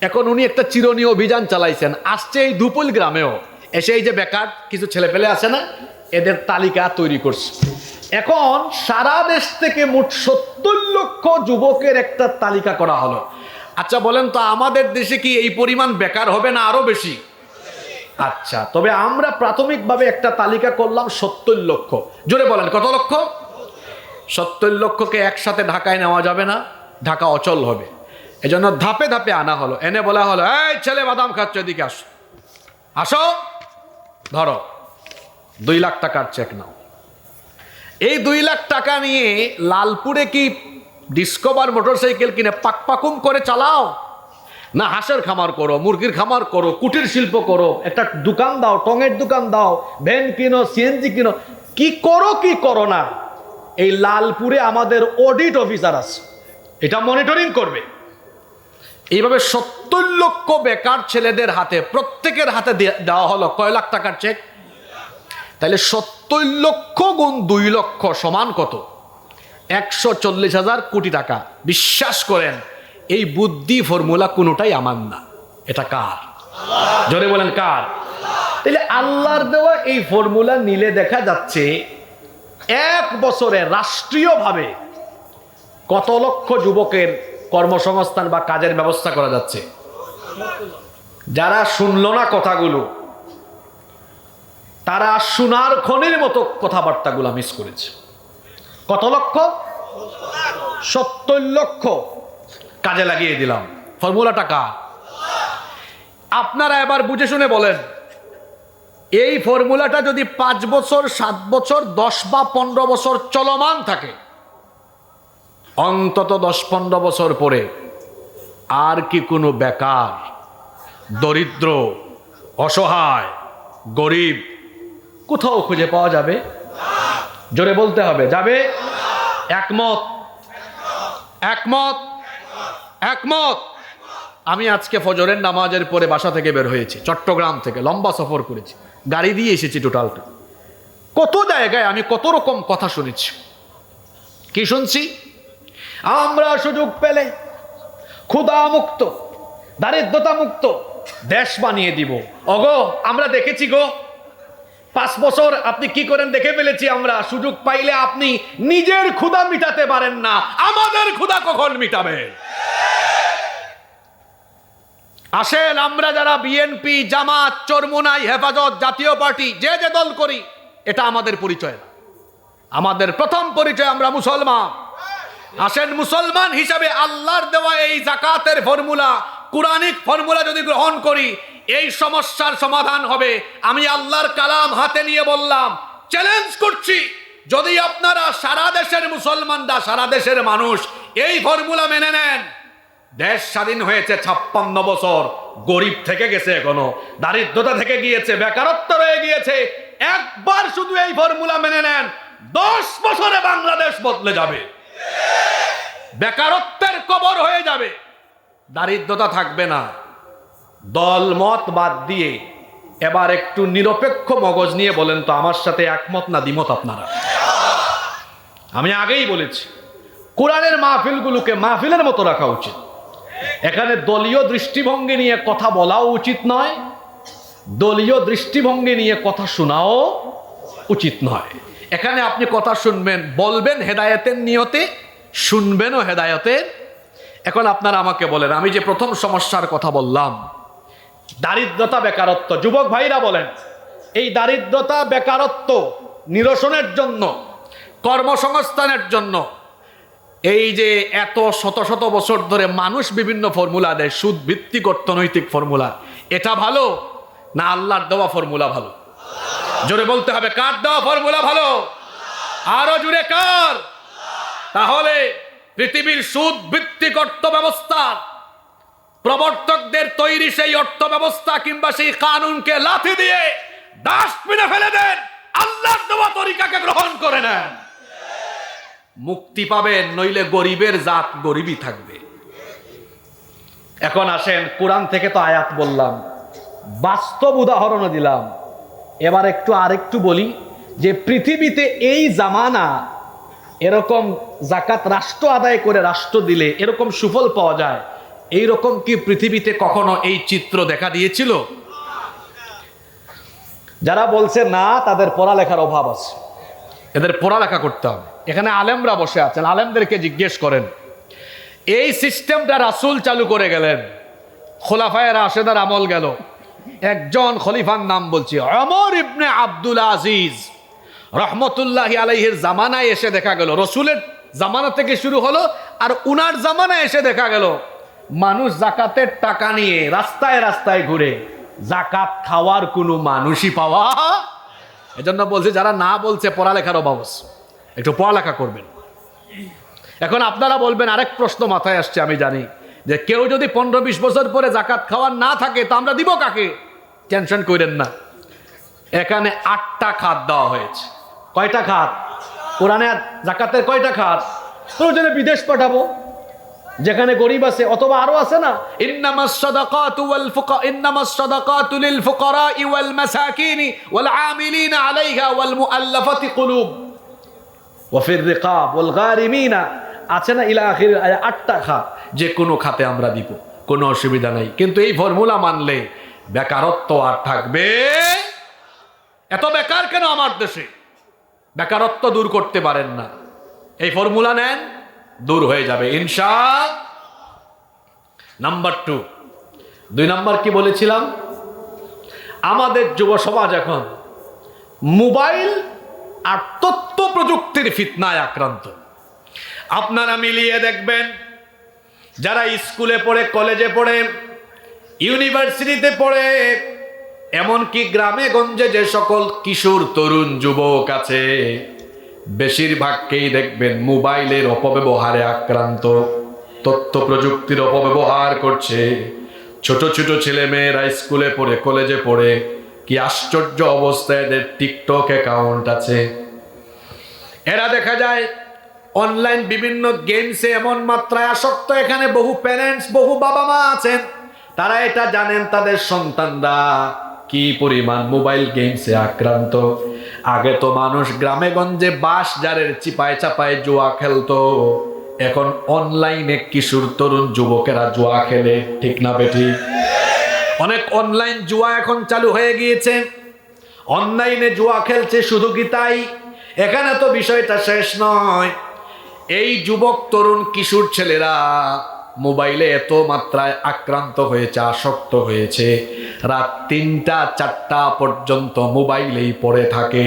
A: এখন উনি একটা চিরনীয় অভিযান চালাইছেন, আসছে এই দুপুল গ্রামেও এসে এই যে বেকার কিছু ছেলেপেলে আছে না, এদের তালিকা তৈরি করছে। এখন সারা দেশ থেকে মোট 70 লক্ষ যুবকের একটা তালিকা করা হলো। আচ্ছা বলেন তো, আমাদের দেশে কি এই পরিমাণ বেকার হবে না আরো বেশি? আচ্ছা, তবে আমরা প্রাথমিকভাবে একটা তালিকা করলাম 70 লক্ষ। জোরে বলেন কত লক্ষ? 70 লক্ষকে একসাথে ঢাকায় নেওয়া যাবে না, ঢাকা অচল হবে। এজন্য ধাপে ধাপে আনা হলো। এনে বলা হলো, এই ছেলে বাদাম খাচ্ছ, এদিকে আসো, আসো, ধরো 2 লাখ টাকার চেক নাও। এই 2 লাখ টাকা নিয়ে লালপুরে কি ডিসকভার মোটরসাইকেল কিনে পাকপাকুম করে চালাও, না হাঁসের খামার করো, মুরগির খামার করো, কুটির শিল্প করো, একটা দোকান দাও, টঙের দোকান দাও, ভ্যান কিনো, সিএনজি কিনো, কি করো কি করো না, এই লালপুরে আমাদের অডিট অফিসার আছে, এটা মনিটরিং করবে। এইভাবে 70 লক্ষ বেকার ছেলেদের হাতে, প্রত্যেকের হাতে দেওয়া হলো কয় লাখ টাকার চেক? তাহলে 70 লক্ষ গুণ 2 লক্ষ সমান কত? 140,000 কোটি টাকা। বিশ্বাস করেন, এই বুদ্ধি ফর্মুলা কোনোটাই আমার না, এটা কার? জোরে বলেন কার? তাহলে আল্লাহর দেওয়া এই ফর্মুলা নিলে দেখা যাচ্ছে 1 বছরে রাষ্ট্রীয়ভাবে কত লক্ষ যুবকের কর্মসংস্থান বা কাজের ব্যবস্থা করা যাচ্ছে। যারা শুনলো না কথাগুলো, তারা সোনার খনির মতো কথাবার্তাগুলো মিস করেছে। কত লক্ষ? 70 লক্ষ কাজে লাগিয়ে দিলাম। ফর্মুলাটা কার? আপনারা এবার বুঝে শুনে বলেন, এই ফর্মুলাটা যদি 5 বছর, 7 বছর, 10 বা 15 বছর চলমান থাকে, অন্তত 10-15 বছর পরে আর কি কোনো বেকার, দরিদ্র, অসহায়, গরিব কোথাও খুঁজে পাওয়া যাবে? জোরে বলতে হবে, যাবে? একমত? একমত? একমত? আমি আজকে ফজরের নামাজের পরে বাসা থেকে বের হয়েছি, চট্টগ্রাম থেকে লম্বা সফর করেছি, গাড়ি দিয়ে এসেছি টোটালটা। কত জায়গায় আমি কত রকম কথা শুনেছি। কি শুনছি? আমরা সুযোগ পেলে ক্ষুধা মুক্ত, দারিদ্রতা মুক্ত দেশ বানিয়ে দিব। ওগো আমরা দেখেছি গো, 5 বছর আপনি কি করেন দেখে ফেলেছি আমরা। সুযোগ পাইলে আপনি নিজের ক্ষুধা মিটাতে পারেন না, আমাদের ক্ষুধা কখন মিটাবে? আসেন, আমরা যারা বিএনপি, জামাত, চরমোনাই, হেফাজত, জাতীয় পার্টি, যে যে দল করি, এটা আমাদের পরিচয় না। আমাদের প্রথম পরিচয় আমরা মুসলমান। আসেন, মুসলমান হিসাবে আল্লাহর দেওয়া এই যাকাতের ফর্মুলা, কুরআনিক ফর্মুলা যদি গ্রহণ করি, এই সমস্যার সমাধান হবে। আমি আল্লাহর কালাম হাতে নিয়ে বললাম, চ্যালেঞ্জ করছি, যদি আপনারা সারা দেশের মুসলমানরা, সারা দেশের মানুষ এই ফর্মুলা মেনে নেন, দেশ স্বাধীন হয়েছে 56 বছর, গরিব থেকে গেছে, এখনো দারিদ্রতা থেকে গিয়েছে, বেকারত্ব রয়ে গিয়েছে। একবার শুধু এই ফর্মুলা মেনে নেন, 10 বছরে বাংলাদেশ বদলে যাবে, বেকারত্বের কবর হয়ে যাবে, দারিদ্রতা থাকবে না। দল মত বাদ দিয়ে এবার একটু নিরপেক্ষ মগজ নিয়ে বলেন তো, আমার সাথে একমত না দ্বিমত আপনারা? আমি আগেই বলেছি, কোরআনের মাহফিলগুলোকে মাহফিলের মতো রাখা উচিত। এখানে দলীয় দৃষ্টিভঙ্গি নিয়ে কথা বলাও উচিত নয়, দলীয় দৃষ্টিভঙ্গি নিয়ে কথা শোনাও উচিত নয়। এখানে আপনি কথা শুনবেন, বলবেন হেদায়েতের নিয়তে, শুনবেনও হেদায়েতের। এখন আপনারা আমাকে বলেন, আমি যে প্রথম সমস্যার কথা বললাম, দারিদ্রতা, বেকারত্ব, যুবক ভাইরা বলেন, এই দারিদ্রতা, বেকারত্ব নিরসনের জন্য, কর্মসংস্থানের জন্য, এই যে এত শত শত বছর ধরে মানুষ বিভিন্ন ফর্মুলা দেয়, সুদ ভিত্তিক অর্থনৈতিক ফর্মুলা, এটা ভালো না আল্লাহর দেওয়া ফর্মুলা ভালো? জোরে বলতে হবে, কার দেওয়া ফর্মুলা ভালো? আরো জোরে কার? তাহলে পৃথিবীর সুদ ভিত্তিক অর্থ ব্যবস্থা, প্রবর্তকদের তৈরি সেই অর্থ ব্যবস্থা কিংবা সেই কানুনকে লাথি দিয়ে ডাস্টবিনে ফেলে দেন, আল্লাহর দেওয়া তরিকাকে গ্রহণ করে নেন, মুক্তি পাবেন। নইলে গরিবের জাত গরিবই থাকবে। এখন আসেন, কোরআন থেকে তো আয়াত বললাম, বাস্তব উদাহরণও দিলাম, এবার একটু আরেকটু বলি
B: যে পৃথিবীতে এই জামানা এরকম জাকাত রাষ্ট্র আদায় করে রাষ্ট্র দিলে এরকম সুফল পাওয়া যায়, এইরকম কি পৃথিবীতে কখনো এই চিত্র দেখা দিয়েছিল? যারা বলছে না, তাদের পড়ালেখার অভাব আছে, এদের পড়ালেখা করতে হবে। এখানে আলেমরা বসে আছেন, আলেমদেরকে জিজ্ঞেস করেন, এই সিস্টেমটা রাসূল চালু করে গেলেন, খোলাফায়ে রাশেদার আমল গেল, একজন খলিফার নাম বলছি ওমর ইবনে আব্দুল আজিজ রহমতুল্লাহি আলাইহির জামানায় এসে দেখা গেল, রসুলের জামানা থেকে শুরু হলো আর উনার জামানায় এসে দেখা গেল মানুষ জাকাতের টাকা নিয়ে রাস্তায় রাস্তায় ঘুরে, জাকাত খাওয়ার কোনো মানুষই পাওয়া। এজন্য বলছে যারা না বলছে পড়ালেখার অভাব আছে, একটু পড়ালেখা করবেন। এখন আপনারা বলবেন, আরেক প্রশ্ন মাথায় আসছে, আমি জানি যে কেউ যদি 15-20 বছর পরে জাকাত খাওয়ার না থাকে তা আমরা দিব কাকে? টেনশন করেন না, এখানে 8টা খাত দেওয়া হয়েছে। কয়টা খাত? কোরআনে জাকাতের কয়টা খাত? প্রয়োজনে বিদেশ পাঠাবো, যেখানে গরিব আছে, অথবা আরো আছে না, ইন্নামাস সাদাকাতু লিল ফুকারা'i ওয়াল মাসাকিনি ওয়াল আমিলিনা আলাইহা ওয়াল মুআল্লাফাতি কুলুব ওয়া ফির রিকাব ওয়াল গারিমিনা, আছে না ইলা আখির আয়া। 8টা খাত, যে কোনো খাতে আমরা দিব, কোনো অসুবিধা নাই। কিন্তু এই ফর্মুলা মানলে বেকারত্ব আর থাকবে। এত বেকার কেন আমার দেশে? বেকারত্ব দূর করতে পারেন না, এই ফর্মুলা নেন, দূর হয়ে যাবে ইনশাআল্লাহ। নাম্বার 2 নাম্বার কি বলেছিলাম? আমাদের যুব সমাজ এখন মোবাইল আর তথ্য প্রযুক্তির ফিতনায় আক্রান্ত। আপনারা মিলিয়ে দেখবেন, যারা স্কুলে পড়ে, কলেজে পড়ে, ইউনিভার্সিটিতে পড়ে, এমনকি গ্রামে গঞ্জে যে সকল কিশোর তরুণ যুবক আছে, বেশিরভাগকেই দেখবেন মোবাইলের অপব্যবহারে আক্রান্ত, তথ্য প্রযুক্তির অপব্যবহার করছে। ছোট ছোট ছেলে মেয়েরা স্কুলে পড়ে, কলেজে পড়ে, কি আশ্চর্য অবস্থায় এদের টিকটক অ্যাকাউন্ট আছে। এরা দেখা যায় অনলাইন বিভিন্ন গেমসে এমন মাত্রায় আসক্ত, এখানে বহু প্যারেন্টস, বহু বাবা মা আছেন, তারা এটা জানেন তাদের সন্তানরা কি পরিমাণ মোবাইল গেমসে আক্রান্ত। আগে তো মানুষ গ্রামে গঞ্জে বাঁশ জারের চিপায় চাপায় জুয়া খেলতো, এখন অনলাইনে কিশোর তরুণ যুবকেরা জুয়া খেলে, ঠিক না বেঠি? অনেক অনলাইন জুয়া এখন চালু হয়ে গিয়েছে, অনলাইনে জুয়া খেলছে। শুধু কি তাই? এখানে তো বিষয়টা শেষ নয়। এই যুবক তরুণ কিশোর ছেলেরা মোবাইলে এত মাত্রায় আক্রান্ত হয়েছে, আসক্ত হয়েছে, রাত 3টা-4টা পর্যন্ত মোবাইলেই পড়ে থাকে।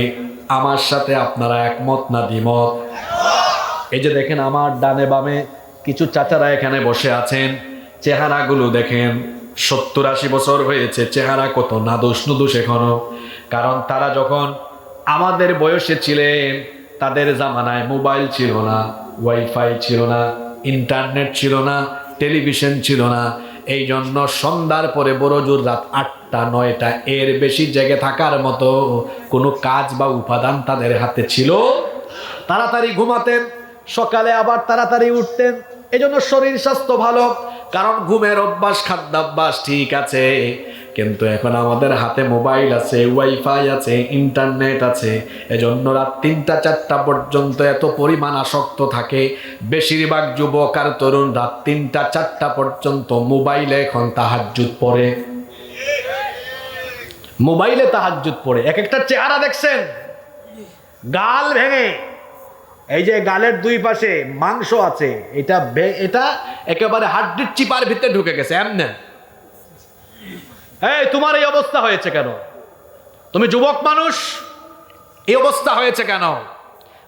B: আমার সাথে আপনারা একমত না দ্বিমত? এই যে দেখেন আমার ডানে বামে কিছু চাচারা এখানে বসে আছেন, চেহারাগুলো দেখেন, 70-80 বছর হয়েছে, চেহারা কত নাদুস নুদুস এখনো। কারণ তারা যখন আমাদের বয়সে ছিলেন, তাদের জামানায় মোবাইল ছিল না, ওয়াইফাই ছিল না, ইন্টারনেট ছিল না, টেলিভিশন ছিল না। এই জন্য সন্ধ্যার পরে বড়জোর রাত 8টা-9টা, এর বেশি জেগে থাকার মতো কোনো কাজ বা উপাদান তাদের হাতে ছিল। তাড়াতাড়ি ঘুমাতেন, সকালে আবার তাড়াতাড়ি উঠতেন, এজন্য শরীর স্বাস্থ্য ভালো, কারণ ঘুমের অভ্যাস, খাদ্যাভ্যাস ঠিক আছে। কিন্তু এখন আমাদের হাতে মোবাইল আছে, ওয়াইফাই আছে, ইন্টারনেট আছে, এজন্য রাত 3টা-4টা পর্যন্ত এত পরিমাণ আসক্ত থাকে। বেশিরভাগ যুবক আর তরুণ রাত 3টা-4টা পর্যন্ত মোবাইলে এখন তাহাজ্জুদ পড়ে, মোবাইলে তাহাজ্জুদ পড়ে। এক একটা চেহারা দেখছেন, গাল ভেঙে, এই যে গালের 2 পাশে মাংস আছে, এটা একেবারে হাড্ডির চিপার ভিতরে ঢুকে গেছে এমনে। এই তোমার এই অবস্থা হয়েছে কেন? তুমি যুবক মানুষ, এই অবস্থা হয়েছে কেন?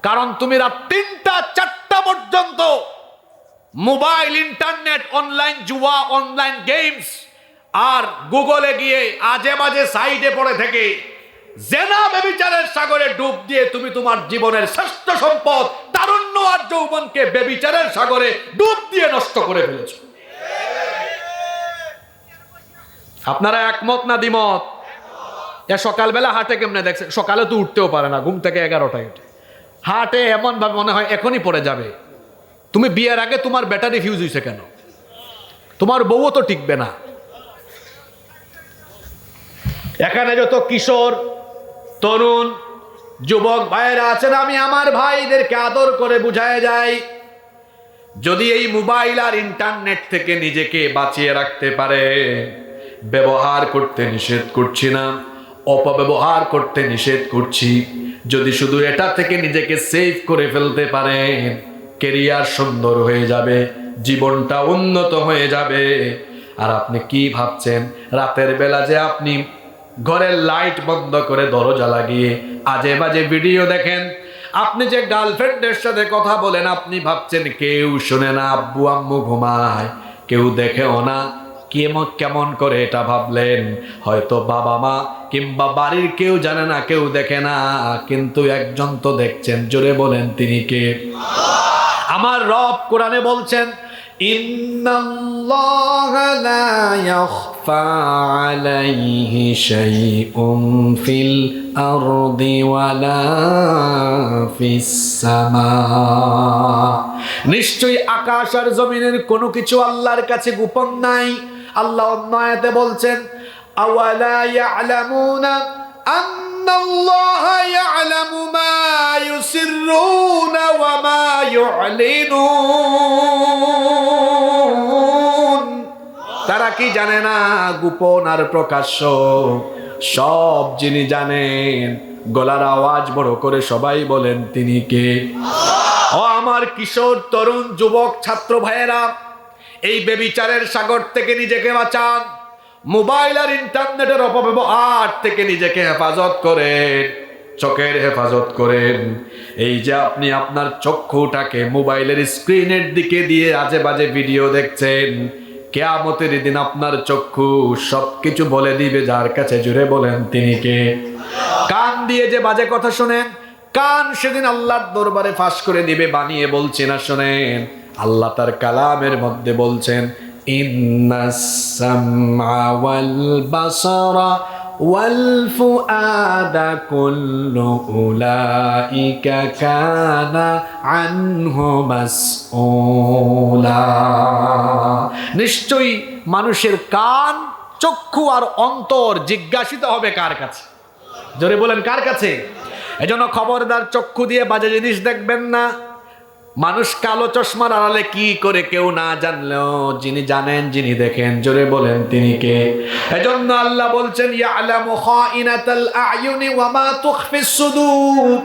B: কারণ তুমি রাত 3টা-4টা পর্যন্ত মোবাইল, ইন্টারনেট, অনলাইন জুয়া, অনলাইন গেমস আর গুগলে গিয়ে আজে বাজে সাইডে পড়ে থেকে জেনা বেবিচারের সাগরে ডুব দিয়ে তুমি তোমার জীবনের শ্রেষ্ঠ সম্পদ তারুণ্য আর যৌবনকে বেবিচারের সাগরে ডুব দিয়ে নষ্ট করে ফেলেছো। আপনারা একমত না দ্বিমত? সকালবেলা হাটে কেমনে দেখছেন? সকালে তো উঠতেও পারে না, ঘুম থেকে 11টায় উঠে হাটে, এমন ভাবে মনে হয় এখনই পড়ে যাবে। তুমি বিয়ের আগে তোমার ব্যাটারি ফিউজ হয়েছে কেন? তোমার বউও তো টিকবে না। এখানে যত কিশোর তরুণ যুবক ভাইয়েরা আছেন, আমি আমার ভাইদেরকে আদর করে বুঝায় যাই, যদি এই মোবাইল আর ইন্টারনেট থেকে নিজেকে বাঁচিয়ে রাখতে পারে, ব্যবহার করতে নিষেধ করছি না, অপব্যবহার করতে নিষেধ করছি, যদি শুধু এটা থেকে নিজেকে সেভ করে ফেলতে পারেন, কেরিয়ার সুন্দর হয়ে যাবে, জীবনটা উন্নত হয়ে যাবে। আর আপনি কি ভাবছেন রাতের বেলা যে আপনি ঘরের লাইট বন্ধ করে দরজা লাগিয়ে আজে বাজে ভিডিও দেখেন, আপনি যে গার্লফ্রেন্ডের সাথে কথা বলেন, আপনি ভাবছেন কেউ শুনে না, আব্বু আম্মু ঘুমায়, কেউ দেখেও না, কেমন করে এটা ভাবলেন? হয়তো বাবা মা কিংবা বাড়ির কেউ জানে না, কেউ দেখে না, কিন্তু একজন তো দেখছেন। জোরে বলেন তিনি কে? আমার রব কোরআনে বলছেন, ইন্নাল্লাহা লা ইয়াখফা আলাইহি শাইউন ফিল আরদি ওয়ালা ফিস সামা। নিশ্চয়ই আকাশ আর জমিনের কোনো কিছু আল্লাহর কাছে গোপন নাই। আল্লাহ অন্য আয়াতে বলছেন, আওয়ালা ইয়ালামুনা আন্নাল্লাহা ইয়ালামু মা ইউসিররুনা ওয়া মা ইউলিনুন। তারা কি জানে না গোপন আর প্রকাশ্য সব যিনি জানেন? গলার আওয়াজ বড় করে সবাই বলেন তিনি কে? ও আমার কিশোর, তরুণ, যুবক, ছাত্র ভাইয়েরা, এই বেবিচারের সাগর থেকে নিজেকে বাঁচান। মোবাইল আর ইন্টারনেটের অপব্যবহার থেকে নিজেকে হেফাজত করেন, চোখের হেফাজত করেন। এই যে আপনি আপনার চক্ষুটাকে মোবাইলের স্ক্রিনের দিকে দিয়ে আজে বাজে ভিডিও দেখছেন, কিয়ামতের দিন আপনার চক্ষু সবকিছু বলে দিবে যার কাছে। জুড়ে বলেন তিনি কে? কান দিয়ে যে বাজে কথা শোনেন, কান সেদিন আল্লাহর দরবারে ফাঁস করে দিবে। বানিয়ে বলছি না, শোনেন, আল্লাহ তার কালামের মধ্যে বলছেন, ইন্নাস সামআ ওয়াল বাসারা ওয়াল ফুআদা কুল্লু উলাইকা কানা আনহু মাসউলা। নিশ্চয়ই মানুষের কান, চক্ষু আর অন্তর জিজ্ঞাসিত হবে কার কাছে? জোরে বলেন, কার কাছে? এজন্য খবরদার চক্ষু দিয়ে বাজে জিনিস দেখবেন না। মানুষ কালো চশমার আড়ালে কি করে কেউ না জানলেও যিনি জানেন, যিনি দেখেন, জোরে বলেন তিনি কে? এজন্য আল্লাহ বলছেন, ইয়ালামু খাইনাতাল আয়ুনি ওয়া মা তুখফিস সুদূর।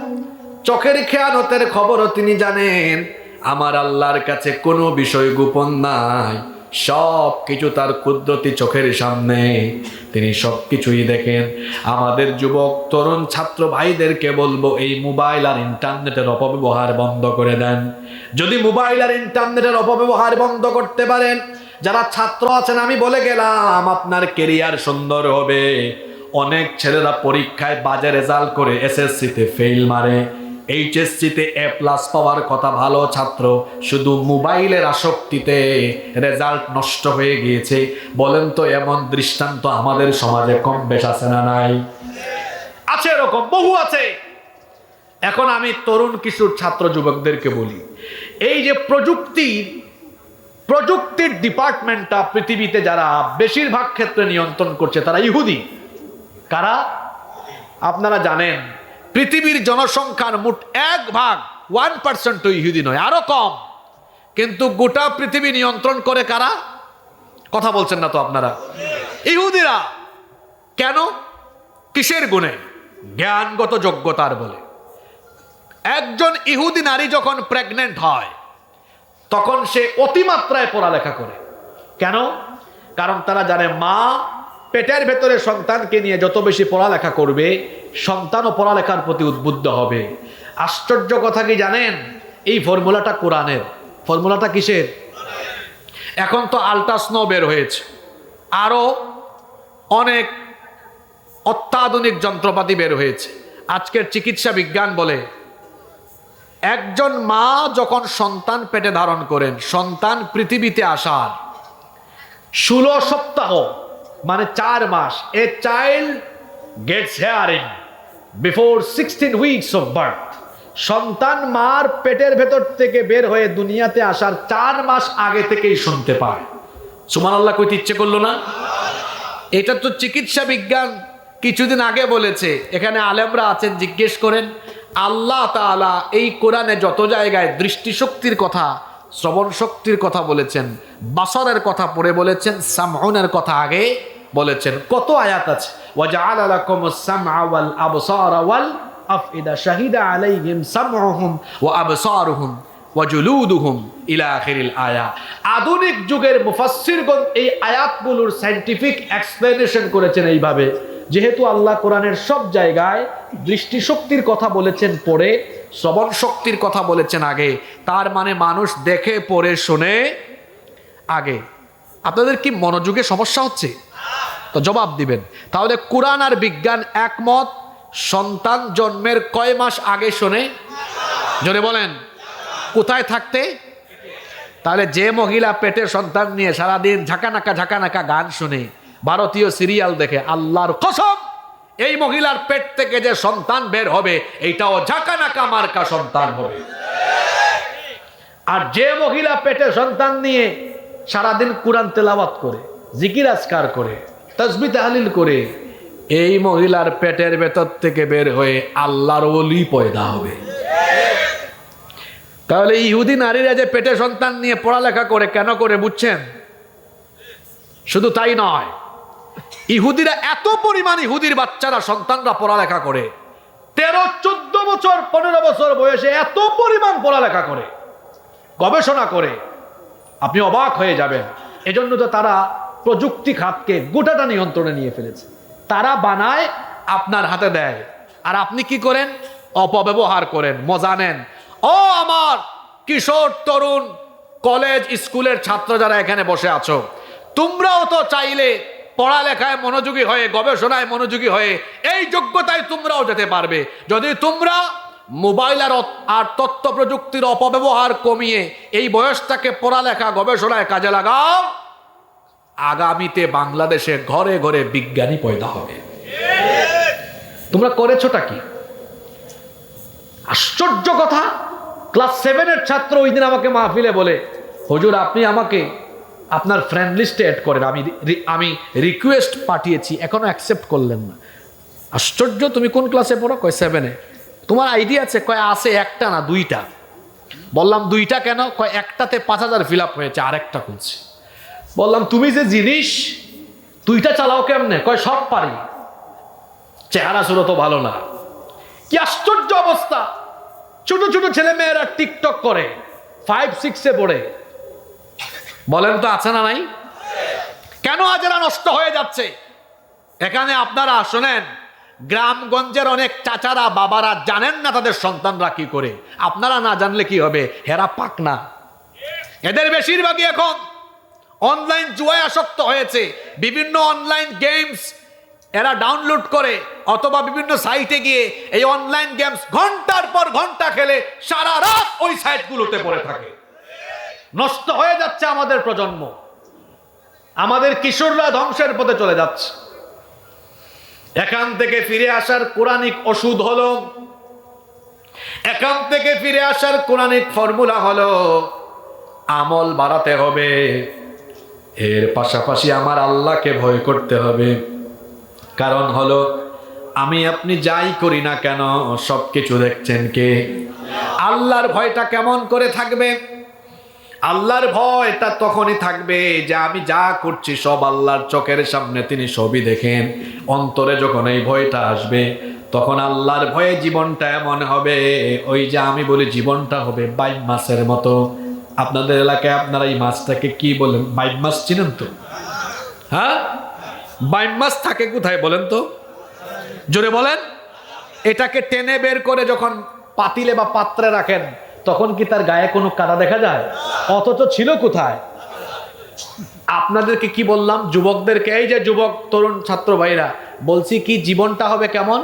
B: চোখের খেয়ানতের খবরও তিনি জানেন। আমার আল্লাহর কাছে কোনো বিষয় গোপন নাই, সব কিছু তার কুদরতি চোখের সামনে, তিনি সব কিছুই দেখেন। আমাদের যুবক, তরুণ, ছাত্র ভাইদেরকে বলবো, এই মোবাইল আর ইন্টারনেটের অপব্যবহার বন্ধ করে দেন। যদি মোবাইল আর ইন্টারনেটের অপব্যবহার বন্ধ করতে পারেন, যারা ছাত্র আছেন, আমি বলে গেলাম আপনার কেরিয়ার সুন্দর হবে। অনেক ছেলেরা পরীক্ষায় বাজে রেজাল্ট করে এসএসসিতে ফেল মারে, এইচএসসিতে এ প্লাস পাওয়ার কথা, ভালো ছাত্র, শুধু মোবাইলের আসক্তিতে রেজাল্ট নষ্ট হয়ে গিয়েছে। বলেন তো, এমন দৃষ্টান্ত আমাদের সমাজে কম বেশ আছে না নাই? আছে, এরকম বহু আছে। এখন আমি তরুণ কিশোর ছাত্র যুবকদেরকে বলি, এই যে প্রযুক্তির ডিপার্টমেন্টটা পৃথিবীতে যারা বেশিরভাগ ক্ষেত্রে নিয়ন্ত্রণ করছে, তারা ইহুদি। কারা? আপনারা জানেন, পৃথিবীর জনসংখ্যার মোট 1% তো ইহুদি নয়, আরো কম। কিন্তু গোটা পৃথিবী নিয়ন্ত্রণ করে কারা? কথা বলছেন না তো আপনারা? ইহুদিরা। কেন? কিসের গুণে? জ্ঞানগত যোগ্যতার বলে। একজন ইহুদি নারী যখন প্রেগনেন্ট হয়, তখন সে অতিমাত্রায় পড়ালেখা করে। কেন? কারণ তারা জানে মা পেটের ভেতরে সন্তানকে নিয়ে যত বেশি পড়ালেখা করবে, সন্তানও পড়ালেখার প্রতি উদ্বুদ্ধ হবে। আশ্চর্য কথা কি জানেন? এই ফর্মুলাটা কোরআনের। ফর্মুলাটা কিসের? এখন তো আল্ট্রাসনো বের হয়েছে, আরো অনেক অত্যাধুনিক যন্ত্রপাতি বের হয়েছে। আজকের চিকিৎসা বিজ্ঞান বলে, একজন মা যখন সন্তান পেটে ধারণ করেন, সন্তান পৃথিবীতে আসার 16 সপ্তাহ মানে 4 মাস, a child gets hearing before 16 weeks of birth. সন্তান মার পেটের ভেতর থেকে বের হয়ে দুনিয়াতে আসার 4 মাস আগে থেকেই শুনতে পায়। সুবহানাল্লাহ কইতে ইচ্ছে করলো না? এটা তো চিকিৎসা বিজ্ঞান কিছুদিন আগে বলেছে। এখানে আলেমরা আছেন, জিজ্ঞেস করেন
A: আল্লাহ তাআলা এই কোরআনে যত জায়গায় দৃষ্টিশক্তির কথা, শ্রবণ শক্তির কথা বলেছেন, বাসরের কথা পড়ে বলেছেন, সামউনের কথা আগে বলেছেন। কত আয়াত আছে, ওয়াজআলা লাকুমুস সামআ ওয়াল আবসারা ওয়াল আফইদা শাহিদা আলাইহিম সামউহুম ওয়া আবসারুহুম ওয়া জুলুদুহুম ইলা আখিরিল আয়া। আধুনিক যুগের মুফাসসিরগণ এই আয়াতগুলোর সায়েন্টিফিক এক্সপ্লেনেশন করেছেন এইভাবে, যেহেতু আল্লাহ কোরআনের সব জায়গায় দৃষ্টিশক্তির কথা বলেছেন পড়ে, শ্রবণ শক্তির কথা বলেছেন আগে, তার মানে মানুষ দেখে পড়ে শুনে আগে। আপনাদের কি মনোযোগে সমস্যা হচ্ছে? তো জবাব দিবেন। তাহলে কোরআন আর বিজ্ঞান একমত, সন্তান জন্মের কয় মাস আগে শোনে? জোরে বলেন। কোথায় থাকতে? তাহলে যে মহিলা পেটে সন্তান নিয়ে সারাদিন ঝাঁকানাকা গান শুনে, ভারতীয় সিরিয়াল দেখে, আল্লাহর কসম এই মহিলার পেট থেকে যে সন্তান বের হবে এইটাও ঝাঁকানাকা মার্কা সন্তান হবে। আর যে মহিলা পেটে সন্তান নিয়ে সারাদিন কুরআন তেলাওয়াত করে, জিকির আজকার করে, তাসবিহ তাহলিল করে, এই মহিলার পেটের ভেতর থেকে বের হয়ে আল্লাহর ওলি পয়দা হবে। তাহলে ইহুদি নারীরা যে পেটে সন্তান নিয়ে পড়ালেখা করে কেন করে বুঝছেন? শুধু তাই নয়, ইহুদিরা এত পরিমাণ, ইহুদির বাচ্চারা সন্তানরা পড়ালেখা করে 13-14 বছর 15 বছর বয়সে এত পরিমাণ পড়ালেখা করে, গবেষণা করে, আপনি অবাক হয়ে যাবেন। এজন্য তো তারা প্রযুক্তি খাতকে গোটাটা নিয়ন্ত্রণে নিয়ে ফেলেছে। তারা বানায়, আপনার হাতে দেয়, আর আপনি কি করেন? অপব্যবহার করেন, মজা নেন। ও আমার কিশোর তরুণ কলেজ স্কুলের ছাত্র যারা এখানে বসে আছো, তোমরাও তো চাইলে পড়ালেখায় মনোযোগী হয়ে, গবেষণায় মনোযোগী হয়ে এই যোগ্যতায় তোমরাও যেতে পারবে, যদি তোমরা মোবাইল আর তথ্য প্রযুক্তির অপব্যবহার কমিয়ে এই বয়সটাকে পড়ালেখা গবেষণায় কাজে লাগাও। আগামীতে বাংলাদেশে ঘরে ঘরে বিজ্ঞানী পয়দা হবে। তোমরা করেছোটা কি? আশ্চর্য কথা, ক্লাস 7-এর ছাত্র ওই দিন আমাকে মাহফিলে বলে, হুজুর আপনি আমাকে আপনার ফ্রেন্ড লিস্টে অ্যাড করেন, আমি রিকোয়েস্ট পাঠিয়েছি, এখনো অ্যাকসেপ্ট করলেন না। আশ্চর্য, তুমি কোন ক্লাসে পড়ো? কয় 7-এ। তোমার আইডিয়া আছে? কয় আছে, একটা না 2টা। বললাম 2টা কেন? কয় একটাতে 5000 ফিল আপ হয়েছে, আরেকটা খুলছে। বললাম তুমি যে জিনিস 2টা চালাও কেমনে? কয় সব পারি। চেহারা ছিল তো ভালো না। কি আশ্চর্য অবস্থা! ছোট ছোট ছেলে মেয়েরা টিকটক করে, 5-6-এ পড়ে। বলেন তো আছে না নাই? কেন আজ এরা নষ্ট হয়ে যাচ্ছে? এখানে আপনারা শোনেন, গ্রামগঞ্জের অনেক চাচারা বাবারা জানেন না তাদের সন্তানরা কি করে। আপনারা না জানলে কি হবে? হেরা পাক না। এদের বেশিরভাগই এখন অনলাইন জুয়ায় আসক্ত হয়েছে। বিভিন্ন অনলাইন গেমস এরা ডাউনলোড করে, অথবা বিভিন্ন সাইটে গিয়ে এই অনলাইন গেমস ঘন্টার পর ঘন্টা খেলে সারা রাত ওই সাইটগুলোতে পড়ে থাকে। নষ্ট হয়ে যাচ্ছে আমাদের প্রজন্ম, আমাদের কিশোররা ধ্বংসের পথে চলে যাচ্ছে। এখান থেকে ফিরে আসার কোরআনিক ওষুধ হলো, এখান থেকে ফিরে আসার কোরআনিক ফর্মুলা হলো আমল বাড়াতে হবে, এর পাশাপাশি আমার আল্লাহকে ভয় করতে হবে। কারণ হলো আমি আপনি যাই করি না কেন সবকিছু দেখছেন কে? আল্লাহর ভয়টা কেমন করে থাকবে? আল্লাহর ভয়টা তখনই থাকবে যে আমি যা করছি সব আল্লাহর চোখের সামনে, তিনি সবই দেখেন। অন্তরে যখন এই ভয়টা আসবে তখন আল্লাহর ভয়ে জীবনটা এমন হবে, ওই যে আমি বলি জীবনটা হবে বাইম মাছের মতো। আপনাদের এলাকায় আপনারা এই মাছটাকে কি বলেন? বাইম মাছ চিনেন তো? হ্যাঁ, বাইম মাছ থাকে কোথায় বলেন তো? জোরে বলেন। এটাকে টেনে বের করে যখন পাতিলে বা পাত্রে রাখেন তখন কি তার গায়ে কোনো কাদা দেখা যায়? অথচ ছিল কোথায়? আপনাদেরকে কি বললাম? যুবকদেরকে, এই যে যুবক তরুণ ছাত্র ভাইরা, বলছি কি জীবনটা হবে কেমন?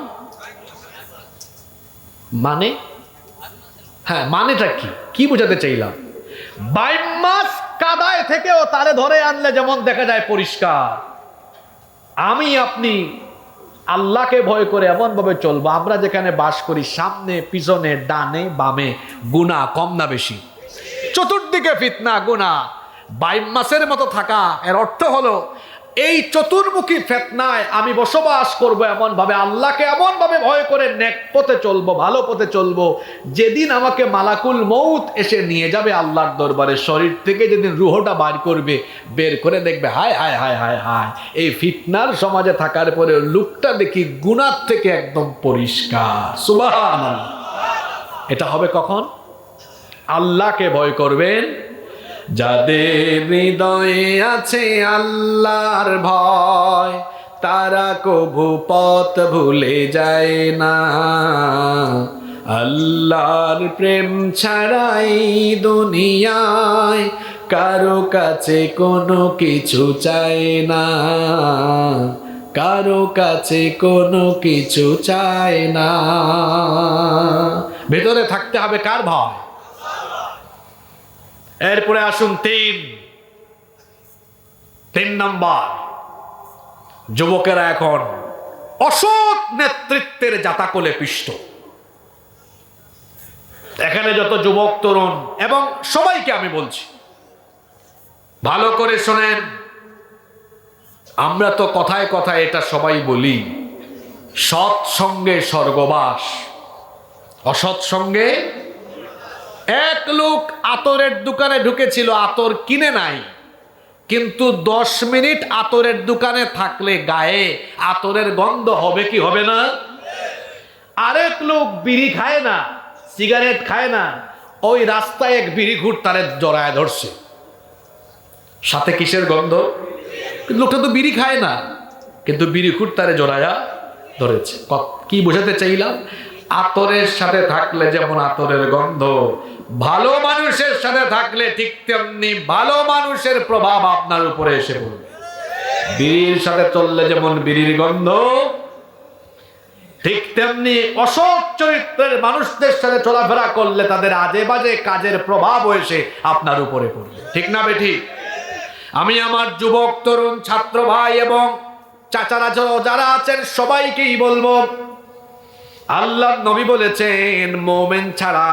A: মানে হ্যাঁ, মানেটা কি কি বোঝাতে চাইলাম? বাইম মাছ কাদায় থেকেও তারে ধরে আনলে যেমন দেখা যায় পরিষ্কার, আমি আপনি আল্লাহকে ভয় করে এমন ভাবে চলবো, আমরা যেখানে বাস করি সামনে পিছনে ডানে বামে গুনাহ কম না বেশি, চতুর্দিকে ফিতনা গুনাহ, বাইম মাছের মতো থাকা। এর অর্থ হলো এই চতুর্মুখী ফিতনায় আমি বসবাস করব এমন ভাবে, আল্লাহকে এমন ভাবে ভয় করে নেক পথে চলবো, ভালো পথে চলবো, যেদিন আমাকে মালাকুল মউত এসে নিয়ে যাবে আল্লাহর দরবারে, শরীর থেকে যেদিন রুহটা বার করবে, বের করে দেখবে হায় হায় হায় হায় হায়, এই ফিতনার সমাজে থাকার পরে লোকটা দেখি গুনাহ থেকে একদম পরিষ্কার। সুবহানাল্লাহ। এটা হবে কখন? আল্লাহকে ভয় করবেন যাদের হৃদয়ে আছে আল্লাহর ভয়, তারা কভু পথ ভুলে যায় না। আল্লাহর প্রেম ছাড়াই দুনিয়ায় কারো কাছে কোনো কিছু চায় না, কারো কাছে কোনো কিছু চায় না। ভেতরে থাকতে হবে কার ভয়? এরপরে আসুন তিন নম্বর, যুবকেরা এখন অসৎ নেতৃত্বের জাতাকলে পিষ্ট। এখানে যত যুবক তরুণ এবং সবাইকে আমি বলছি, ভালো করে শোনেন। আমরা তো কথায় কথায় এটা সবাই বলি, সৎ সঙ্গে স্বর্গবাস, অসৎ সঙ্গে। এক লোক আতরের দোকানে ঢুকেছিল, আতর কিনে নাই, কিন্তু 10 মিনিট আতরের দোকানে থাকলে গায়ে আতরের গন্ধ হবে কি হবে না? আরেক লোক বিড়ি খায় না, সিগারেট খায় না, ওই রাস্তায় এক বিড়ি ঘুর তারে জড়ায় ধরছে, সাথে কিসের গন্ধ? লোকটা তো বিড়ি খায় না, কিন্তু বিড়ি ঘুর তারে জড়ায়া ধরেছে। কি বোঝাতে চাইলাম? আতরের সাথে থাকলে যেমন আতরের গন্ধ, ভালো মানুষের সাথে থাকলে ঠিক তেমনি ভালো মানুষের প্রভাব আপনার উপরে এসে পড়বে। বিড়ির সাথে চললে যেমন বিড়ির গন্ধ, ঠিক তেমনি অসৎ চরিত্রের মানুষদের সাথে চলাফেরা করলে তাদের আজে বাজে কাজের প্রভাব এসে আপনার উপরে পড়বে। ঠিক না বেঠিক? আমি আমার যুবক তরুণ ছাত্র ভাই এবং চাচারা যারা আছেন সবাইকেই বলবো, আল্লাহর নবী বলেছেন, মুমিন ছাড়া,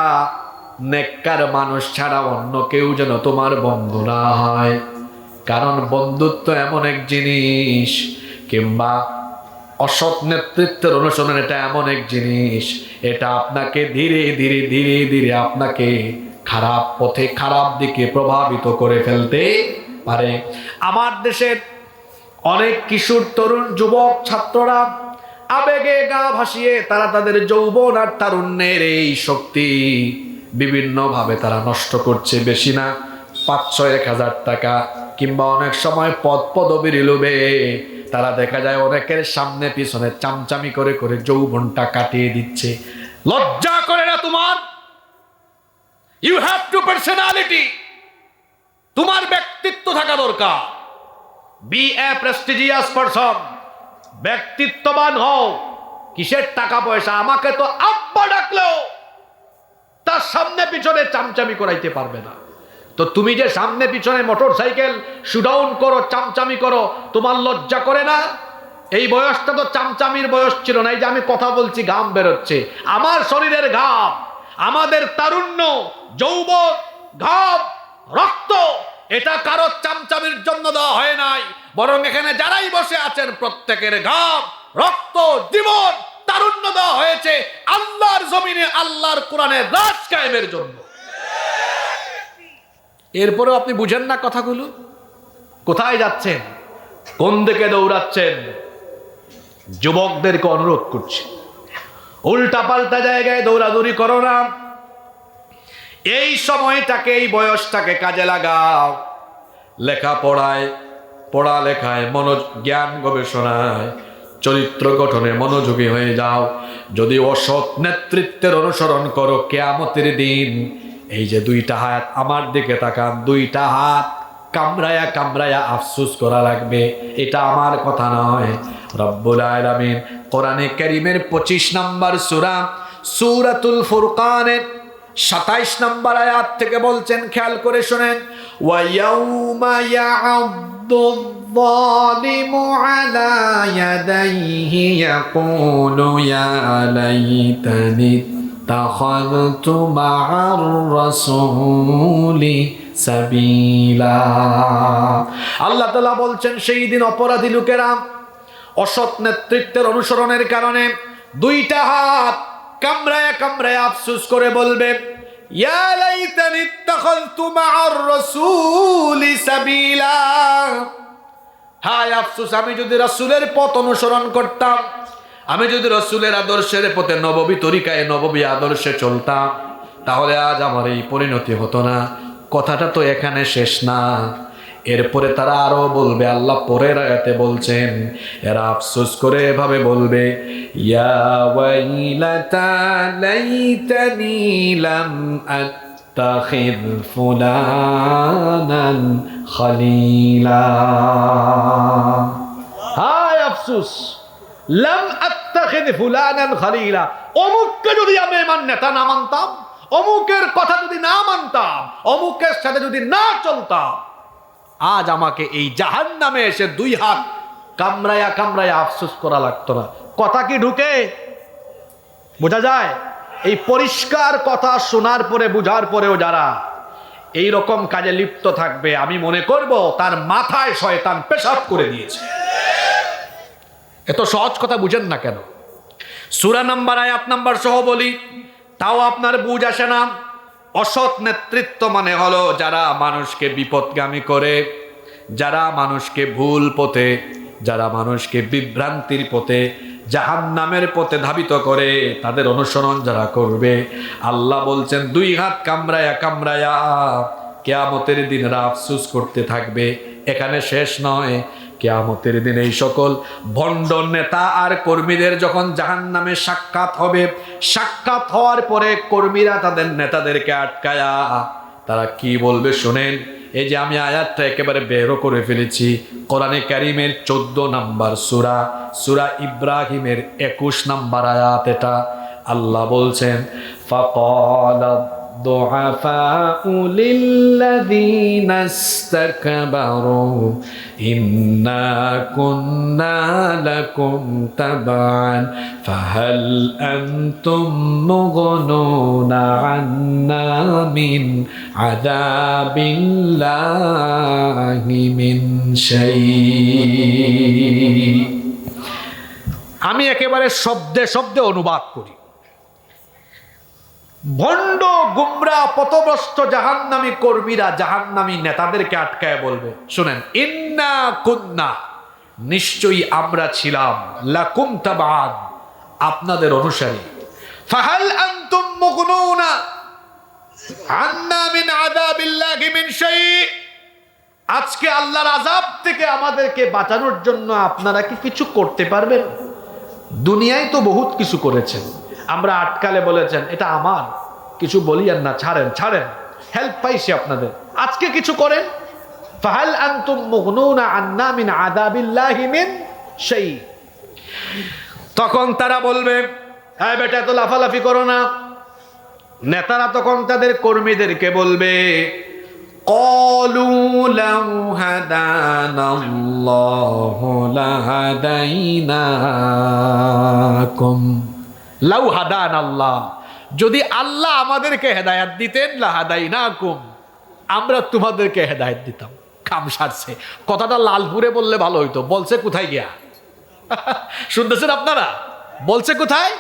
A: নেককার মানুষ ছাড়া অন্য কেউ যেন তোমার বন্ধু না হয়। কারণ বন্ধুত্ব এমন এক জিনিস, কিংবা অসৎ নেতৃত্বের অনুসরণ এটা এমন এক জিনিস, এটা আপনাকে ধীরে ধীরে ধীরে ধীরে আপনাকে খারাপ পথে, খারাপ দিকে প্রভাবিত করে ফেলতে পারে। আমার দেশের অনেক কিশোর তরুণ যুবক ছাত্ররা আবেগে গা ভাসিয়ে তারা তাদের যৌবন আর তারুণ্যের এই শক্তি বিভিন্নভাবে তারা নষ্ট করছে। বেশি না 500-1000 টাকা, কিংবা অনেক সময় পদ পদবীর লোভে তারা দেখা যায় অনেকের সামনে পিছনে চামচামি করে করে যৌবনটা কাটিয়ে দিচ্ছে। লজ্জা করে না তোমার? ইউ হ্যাভ টু পার্সোনালিটি, তোমার ব্যক্তিত্ব থাকা দরকার। বি এ প্রেস্টিজিয়াস পারসন, ব্যক্তিত্ববান হও। কিসের টাকা পয়সা? আমাকে তো আব্বা ডাকলেও তার সামনে পিছনে চামচামি করাইতে পারবে না। তো তুমি যে সামনে পিছনে মোটর সাইকেল শুডাউন করো, চামচামি করো, তোমার লজ্জা করে না? এই বয়সটা তো চামচামির বয়স ছিল না। এই যে আমি কথা বলছি, ঘাম বেরোচ্ছে, আমার শরীরের ঘাম, আমাদের তারুণ্য, যৌবন, ঘাম, রক্ত, এটা কারো চামচামির জন্য দেওয়া হয় নাই, বরং এখানে যারাই বসে আছেন প্রত্যেকের ঘাম, রক্ত, জীবন, তারুণ্য দেওয়া হয়েছে আল্লাহর জমিনে আল্লাহর কোরআনের রাজ কায়েমের জন্য। এরপরেও আপনি বুঝেন না কথাগুলো? কোথায় যাচ্ছেন? কোন দিকে দৌড়াচ্ছেন? যুবকদেরকে অনুরোধ করছি, উল্টা পাল্টা জায়গায় দৌড়াদৌড়ি করো না। এই সময়টাকে, এই বয়সটাকে কাজে লাগাও। লেখাপড়ায়, পড়ালেখায়, জ্ঞান গবেষণায়, চরিত্র গঠনে মনোযোগী হয়ে যাও। যদি অসৎ নেতৃত্বের অনুসরণ করো, কিয়ামতের দিন এই যে 2টা হাত আমার দিকে তাকান, 2টা হাত কামড়ায়া কামড়ায়া আফসোস করা লাগবে। এটা আমার কথা নয়, রব্বুল আলামিন কোরআনে কারীমের 25 নম্বর সূরা সূরাতুল ফুরকানের 27 নম্বর আয়াত থেকে বলছেন, খেয়াল করে শুনেন, ওয়া ইয়াউমা ইয়া'আদ্দু-য্-যালিমু আলা ইয়াদাইহি ইয়াকুলু ইয়া লাইতানি ইত্তাখাযতু মা'আর রাসূলি
B: সাবিলা। আল্লাহ তাআলা বলছেন সেই দিন অপরাধী লোকেরা অসৎ নেতৃত্বের অনুসরণের কারণে দুইটা হাত কামড়ায়া কামড়ায়া আফসোস করে বলবে, ইয়া লাইতানি ইত্তাখাযতু মা'আর রাসূলি সাবিলা। হায় আফসোস, আমি যদি রাসূলের পথ অনুসরণ করতাম, আমি যদি রাসূলের আদর্শের পথে নববী তরিকায় নববী আদর্শে চলতাম, তাহলে আজ আমার এই পরিণতি হতো না। কথাটা তো এখানে শেষ না, এরপরে তারা আরো বলবে। আল্লাহ পরের আয়াতে বলছেন, এরা আফসোস করে এভাবে বলবে, ইয়া ওয়াইলাতা লাইতানি লাম আত্তাখিয ফুলানান খলিলা। হায় আফসোস, লাম আত্তাখিয ফুলানান খলিলা, অমুককে যদি আমি আমার নেতা না মানতাম, অমুকের কথা যদি না মানতাম, অমুকের সাথে যদি না চলতাম, আজ আমাকে এই জাহান্নামে এসে দুই হাত কামড়ায়া কামড়ায়া আফসোস করা লাগতো না। কথা কি ঢুকে? বোঝা যায়? এই পরিষ্কার কথা শোনার পরে, বুঝার পরেও যারা এই রকম কাজে লিপ্ত থাকবে, আমি মনে করব তার মাথায় শয়তান পেশাব করে দিয়েছে। এত সহজ কথা বুঝেন না কেন? সূরা নাম্বার, আয়াত নাম্বার সহ বলি, তাও আপনার বুঝ আসে না। অসৎ নেতৃত্ব মানে হলো যারা মানুষকে বিপদগামী করে, যারা মানুষকে ভুল পথে, যারা মানুষকে বিভ্রান্তির পথে, জাহান্নামের পথে ধাবিত করে, তাদের অনুসরণ যারা করবে, আল্লাহ বলছেন দুই হাত কামড়ায়া কামড়ায়া কিয়ামতের দিন আফসোস করতে থাকবে। এখানে শেষ নয়, কিয়ামতের দিন এই সকল ভণ্ড নেতা আর কর্মীদের যখন জাহান্নামে সাক্ষাৎ হবে, সাক্ষাৎ হওয়ার পরে কর্মীরা তাদের নেতাদেরকে আটকায়া তারা কি বলবে শুনেন। এই যে আমি আয়াতটা একেবারে বেরো করে ফেলেছি, কোরআনে কারীমের 14 নাম্বার সূরা, সূরা ইব্রাহিমের 21 নাম্বার আয়াত। এটা আল্লাহ বলছেন, ফাকালা الضعفاء للذين استكبروا إنا كنا لكم تبعا فهل أنتم مغنون عنا من عذاب الله من شيء। আমি একেবারে শব্দে শব্দে অনুবাদ করি। ভণ্ড গুমরা পথভ্রষ্ট জাহান্নামী কর্মীরা জাহান্নামী নেতাদেরকে আটকায় বলবে, শুনেন, ইন্না কুন্না, নিশ্চয়ই আমরা ছিলাম, লাকুম তাবান, আপনাদের অনুসারী, ফাহাল আনতুম মুগনুনা আন্না মিন আযাবিল্লাহি মিন শাই, আজকে আল্লাহর আযাব থেকে আমাদেরকে বাঁচানোর জন্য আপনারা কি কিছু করতে পারবেন? দুনিয়ায় তো বহুত কিছু করেছেন, আমরা আটকালে বলেছেন এটা আমার, কিছু বলি আর না, ছাড়েন ছাড়েন, হেল্প পাইছি আপনাদের, আজকে কিছু করেন। ফাহাল আনতুম মুগনুনা আন্না মিন আযাবিল্লাহি মিন শাই। তখন তারা বলবে, হ্যাঁ বেটা তো লাফালাফি করো না। নেতারা তখন তাদের কর্মীদেরকে বলবে, ক্বালু লাউ হাদানাল্লাহু লাহাদাইনাকুম, লাউ হাদান আল্লাহ, যদি আল্লাহ আমাদেরকে হেদায়াত দিতেন, লাহাদাইনাকুম, আমরা তোমাদেরকে হেদায়াত দিতাম। কাম সারছে। কথাটা লালপুরে বললে ভালো হইতো, বলছে কোথায় গিয়া? শুনতেছেন আপনারা? বলছে কোথায়?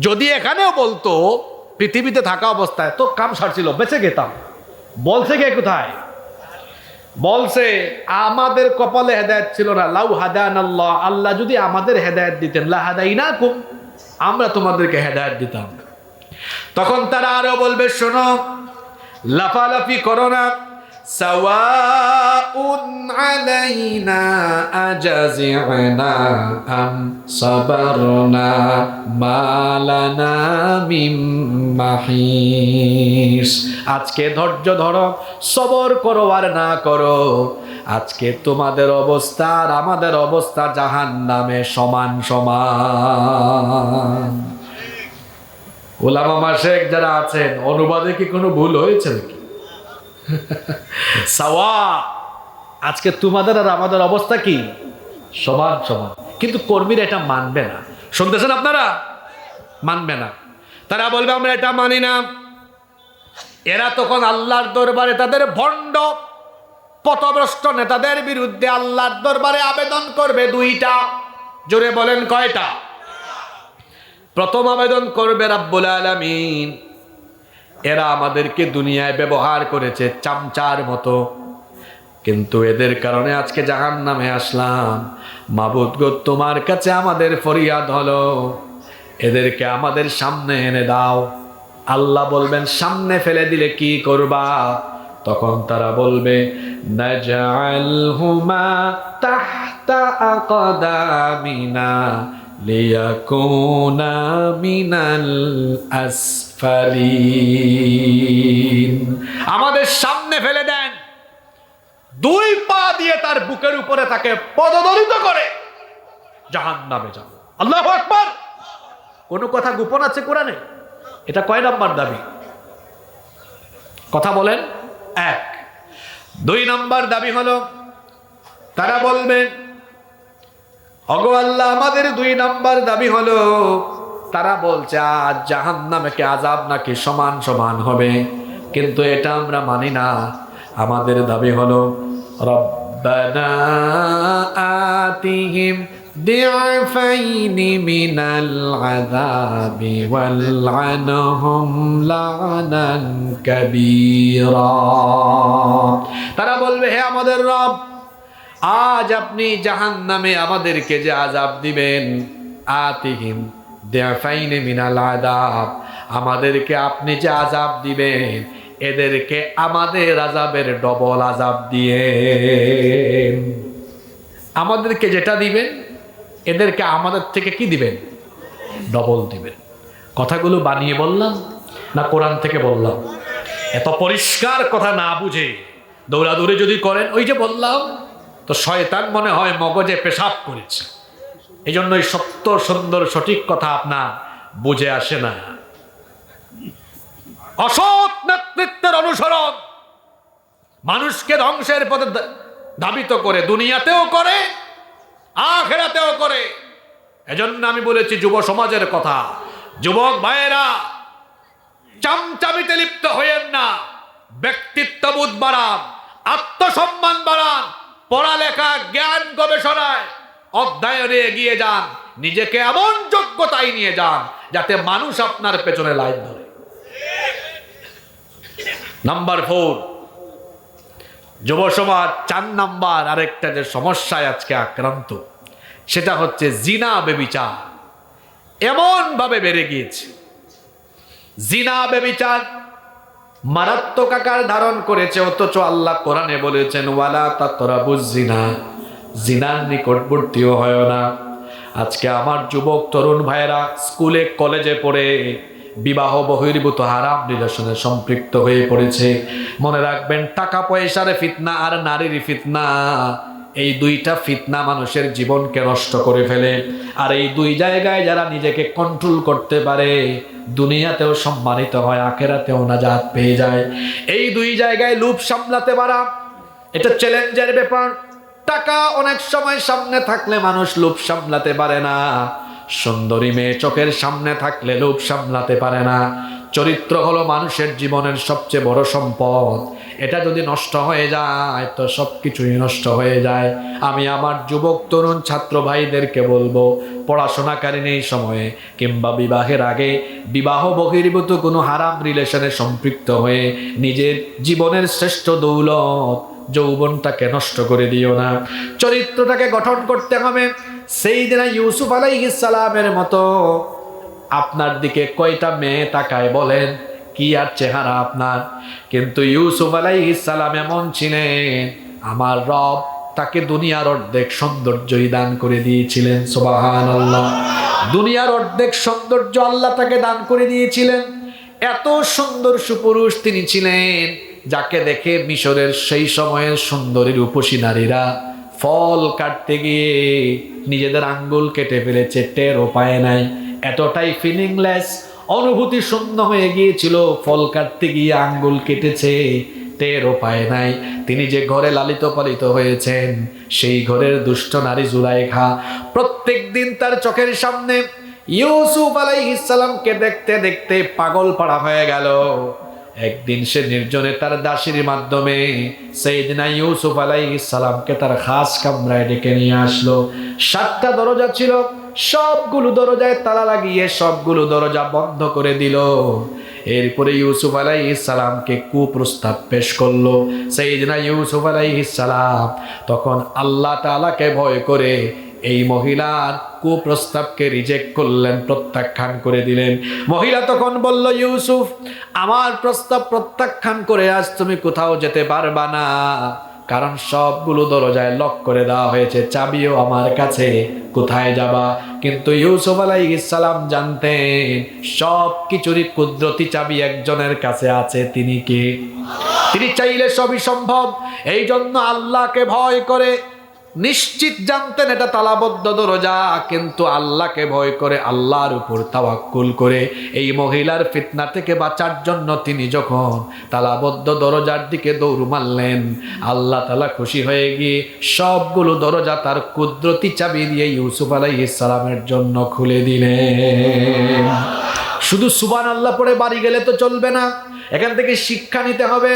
B: যদি এখানেও বলতো পৃথিবীতে থাকা অবস্থায়, তো কাম সারছিল, বেঁচে গেতাম। বলছে কে কোথায়? বলছে আমাদের কপালে হেদায়েত ছিল না, লাউ হাদান আল্লাহ, আল্লাহ যদি আমাদের হেদায়েত দিতেন, লাহাদাইনাকুম, আমরা তোমাদেরকে হেদায়েত দিতাম। তখন তারা আরো বলবে, শোনো, লাফালাফি করো না, সাওয়াউন আলাইনা আজাজি'না আম সাবারনা মা লানা মিন মাহিস, আজকে ধৈর্য ধরো, সবর করো আর না করো, আজকে তোমাদের অবস্থা আর আমাদের অবস্থা জাহান্নামে সমান সমান। উলামা মাশায়েখ যারা আছেন, অনুবাদে কি কোনো ভুল হয়েছে নাকি? সাওয়া, আজকে তোমাদের আর আমাদের অবস্থা কি? সমান সমান। কিন্তু কর্মীরা এটা মানবে না। শুনতেছেন আপনারা? মানবে না। তারা বলবে আমরা এটা মানি না। এরা তখন আল্লাহর দরবারে তাদের ভণ্ড পথভ্রষ্ট নেতাদের বিরুদ্ধে আল্লাহর দরবারে আবেদন করবে দুইটা। জোরে বলেন কয়টা? প্রথম আবেদন করবে রাব্বুল আলামিন, এরা আমাদেরকে দুনিয়ায় ব্যবহার করেছে চামচার মতো, কিন্তু এদের কারণে আজকে জাহান্নামে আসলাম। মাবুদ গো, তোমার কাছে আমাদের ফরিয়াদ হলো, এদেরকে আমাদের সামনে এনে দাও। আল্লাহ বলবেন, সামনে ফেলে দিলে কি করবা? তখন তারা বলবে, নাজআলহুমা তাহতা আকদামিনা লিয়াকুনা মিনাল আসফালিন। আমাদের সামনে ফেলে দেন, দুই পা দিয়ে তার বুকের উপরে তাকে পদদলিত করে জাহান্নামে যাবে। আল্লাহু আকবার। কোন কথা গোপন আছে কোরআনে? এটা কয় নাম্বার দাবি? কথা বলেন। এক। দুই নাম্বার দাবি হলো, তারা বলবেন, ওগো আল্লাহ, আমাদের দুই নাম্বার দাবি হলো, তারা বলছে আজ জাহান্নামে কে আযাব নাকি সমান সমান হবে, কিন্তু এটা আমরা মানি না। আমাদের দাবি হলো, রব্বানা আতিহিম দি'ফাইনি মিনাল আযাবি ওয়ালআনহুম লা'নান কাবীরা। তারা বলবে, হে আমাদের রব, আজ আপনি জাহান্নামে আমাদেরকে যে আযাব দিবেন, আতিহিম দি'ফাইনি মিনাল আযাব, আমাদেরকে আপনি যে আযাব দিবেন, এদেরকে আমাদের আযাবের ডবল আযাব দিয়ে, আমাদেরকে যেটা দিবেন এদেরকে আমাদের থেকে কি দিবেন? ডবল দিবেন। কথাগুলো বানিয়ে বললাম না কোরআন থেকে বললাম? এত পরিষ্কার কথা না বুঝে দৌড়াদৌড়ি যদি করেন, ওই যে বললাম, তো শয়তান মনে হয় মগজে পেশাব করেছে। এই জন্যই সত্য সুন্দর সঠিক কথা আপনার বুঝে আসে না। অসৎ নেতৃত্বের অনুসরণ মানুষকে ধ্বংসের পথে ধাবিত করে, দুনিয়াতেও করে আখিরাতেও করে। এজন্য আমি বলেছি যুব সমাজের কথা, যুবক ভাইয়েরা চামচামিতে লিপ্ত হইয়েন না, ব্যক্তিত্ববোধ বাড়ান, আত্মসম্মান বাড়ান, পড়ালেখা জ্ঞান গবেষণায় অধ্যয়নে এগিয়ে যান, নিজেকে এমন যোগ্যতায় নিয়ে যান যাতে মানুষ আপনার পেছনে লাইন ধরে। নাম্বার 4, যুব সমাজ 4 নাম্বার আরেকটা যে সমস্যায় আজকে আক্রান্ত, সেটা হচ্ছে জিনা ব্যভিচার। এমন ভাবে বেড়ে গিয়েছে, জিনা ব্যভিচার মারাত্মক আকার ধারণ করেছে। অথচ আল্লাহ কোরআনে বলেছেন, ওয়ালা তাকরাবুজ জিনা, জিনার নিকটবর্তীও হয় না। আজকে আমার যুবক তরুণ ভাইয়েরা স্কুলে কলেজে পড়ে বিবাহ বহির্ভূত হারাম রিলেশনে সম্পৃক্ত হয়ে পড়েছে। মনে রাখবেন, টাকা পয়সার ফিতনা আর নারীর ফিতনা, এই দুইটা ফিতনা মানুষের জীবনকে নষ্ট করে ফেলে। আর এই দুই জায়গায় যারা নিজেকে কন্ট্রোল করতে পারে, দুনিয়াতেও সম্মানিত হয়, আখিরাতেও নাজাত পেয়ে যায়। এই দুই জায়গায় লোভ সামলাতে পারা, এটা চ্যালেঞ্জের ব্যাপার। টাকা অনেক সময় সামনে থাকলে মানুষ লোভ সামলাতে পারে না, সুন্দরী মেয়ে চোখের সামনে থাকলে লোভ সামলাতে পারে না। চরিত্র হলো মানুষের জীবনের সবচেয়ে বড় সম্পদ, এটা যদি নষ্ট হয়ে যায় তো সবকিছুই নষ্ট হয়ে যায়। আমি আমার যুবক তরুণ ছাত্র ভাইদেরকে বলবো, পড়াশোনাকালীন এই সময়ে কিংবা বিবাহের আগে বিবাহ বহির্ভূত কোনো হারাম রিলেশনে সম্পৃক্ত হয়ে নিজের জীবনের শ্রেষ্ঠ দৌলত যৌবনটাকে নষ্ট করে দিও না। চরিত্রটাকে গঠন করতে হবে সেইদিনা ইউসুফ আলাইহিস সালামের মতো। আপনার দিকে কয়টা মেয়ে তাকায় বলেন, কি আর চেহারা আপনার! কিন্তু ইউসুফ আলাইহিস সালাম এমন ছিলেন, আমার রব তাকে দুনিয়ার অর্ধেক সৌন্দর্যই দান করে দিয়েছিলেন। সুবহানাল্লাহ। দুনিয়ার অর্ধেক সৌন্দর্য আল্লাহ তাকে দান করে দিয়েছিলেন। এত সুন্দর সুপুরুষ তিনি ছিলেন, যাকে দেখে মিশরের সেই সময়ের সুন্দরী রূপসী নারীরা ফল কাটতে গিয়ে নিজেদের আঙ্গুল কেটে ফেলেছে, টেরও পায় নাই। এতটাই ফিলিংলেস, অনুভূতি শূন্য হয়ে গিয়েছিল, ফল কাটতে গিয়ে আঙ্গুল কেটেছে, টেরও পায় নাই। তিনি যে ঘরে লালিত পালিত হয়েছেন, সেই ঘরের দুষ্ট নারী জুলাইখা প্রত্যেক দিন তার চোখের সামনে ইউসুফ আলাইহিস সালামকে দেখতে দেখতে পাগল পাড়া হয়ে গেল। একদিন সে নির্জনে তার দাসীর মাধ্যমে সাইয়েদনা ইউসুফ আলাইহিস সালামকে তার খাস কামরায় ডেকে নিয়ে আসলো। 7টা দরজা ছিল, সবগুলো দরজায় তালা লাগিয়ে সবগুলো দরজা বন্ধ করে দিল। এরপরে ইউসুফ আলাইহিস সালামকে কুপ্রস্তাব পেশ করলো। সাইয়েদনা ইউসুফ আলাইহিস সালাম তখন আল্লাহ তাআলাকে ভয় করে এই মহিলার কুপ্রস্তাবকে রিজেক্ট করলেন, প্রত্যাখ্যান করে দিলেন। মহিলা তখন বলল, ইউসুফ, আমার প্রস্তাব প্রত্যাখ্যান করে আজ তুমি কোথাও যেতে পারবা না, কারণ সবগুলো দরজায় লক করে দেওয়া হয়েছে, চাবিও আমার কাছে, কোথায় যাবা? কিন্তু ইউসুফ আলাইহিস সালাম জানতেন সব কিছুরই কুদরতি চাবি একজনের কাছে আছে, তিনি কে? তিনি চাইলে সবই সম্ভব। এই জন্য আল্লাহকে ভয় করে, নিশ্চিত জানতেন এটা তালাবদ্ধ দরজা, কিন্তু আল্লাহকে ভয় করে, আল্লাহর উপর তাওয়াক্কুল করে এই মহিলার ফিতনা থেকে বাঁচার জন্য তিনি যখন তালাবদ্ধ দরজার দিকে দৌড় মারলেন, আল্লাহ তাআলা খুশি হয়ে গিয়ে সবগুলো দরজা তার কুদরতি চাবি দিয়ে ইউসুফ আলাইহিস সালামের জন্য খুলে দিলেন। শুধু সুবহানাল্লাহ পড়ে বাড়ি গেলে তো চলবে না, এখান থেকে শিক্ষা নিতে হবে।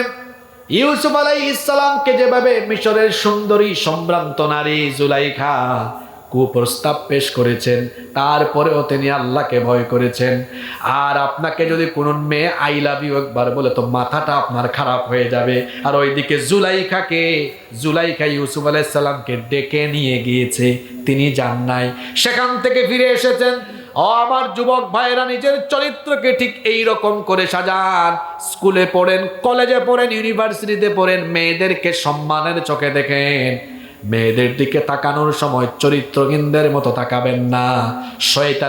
B: ইউসুফ আলাইহিস সালামকে যেভাবে মিশরের সুন্দরী সম্ভ্রান্ত নারী জুলাইখা কুপ্রস্তাব পেশ করেছেন, তারপরেও তিনি আল্লাহকে ভয় করেছেন। আর আপনাকে যদি কোনো মেয়ে আই লাভ ইউ একবার বলে তো মাথাটা আপনার খারাপ হয়ে যাবে। আর ওইদিকে জুলাইখা ইউসুফ আলাইহিস সালামকে ডেকে নিয়ে গিয়েছে, তিনি যান নাই, সেখান থেকে ফিরে এসেছেন। ও আমার যুবক ভাইরা, নিজের চরিত্রকে ঠিক এই রকম করে সাজান। স্কুলে পড়েন, কলেজে পড়েন, ইউনিভার্সিটিতে পড়েন, মেয়েদেরকে সম্মানের চোখে দেখেন। মেয়েদের দিকে তাকানোর সময় চরিত্রহীনদের মতো তাকাবেন না। শয়তান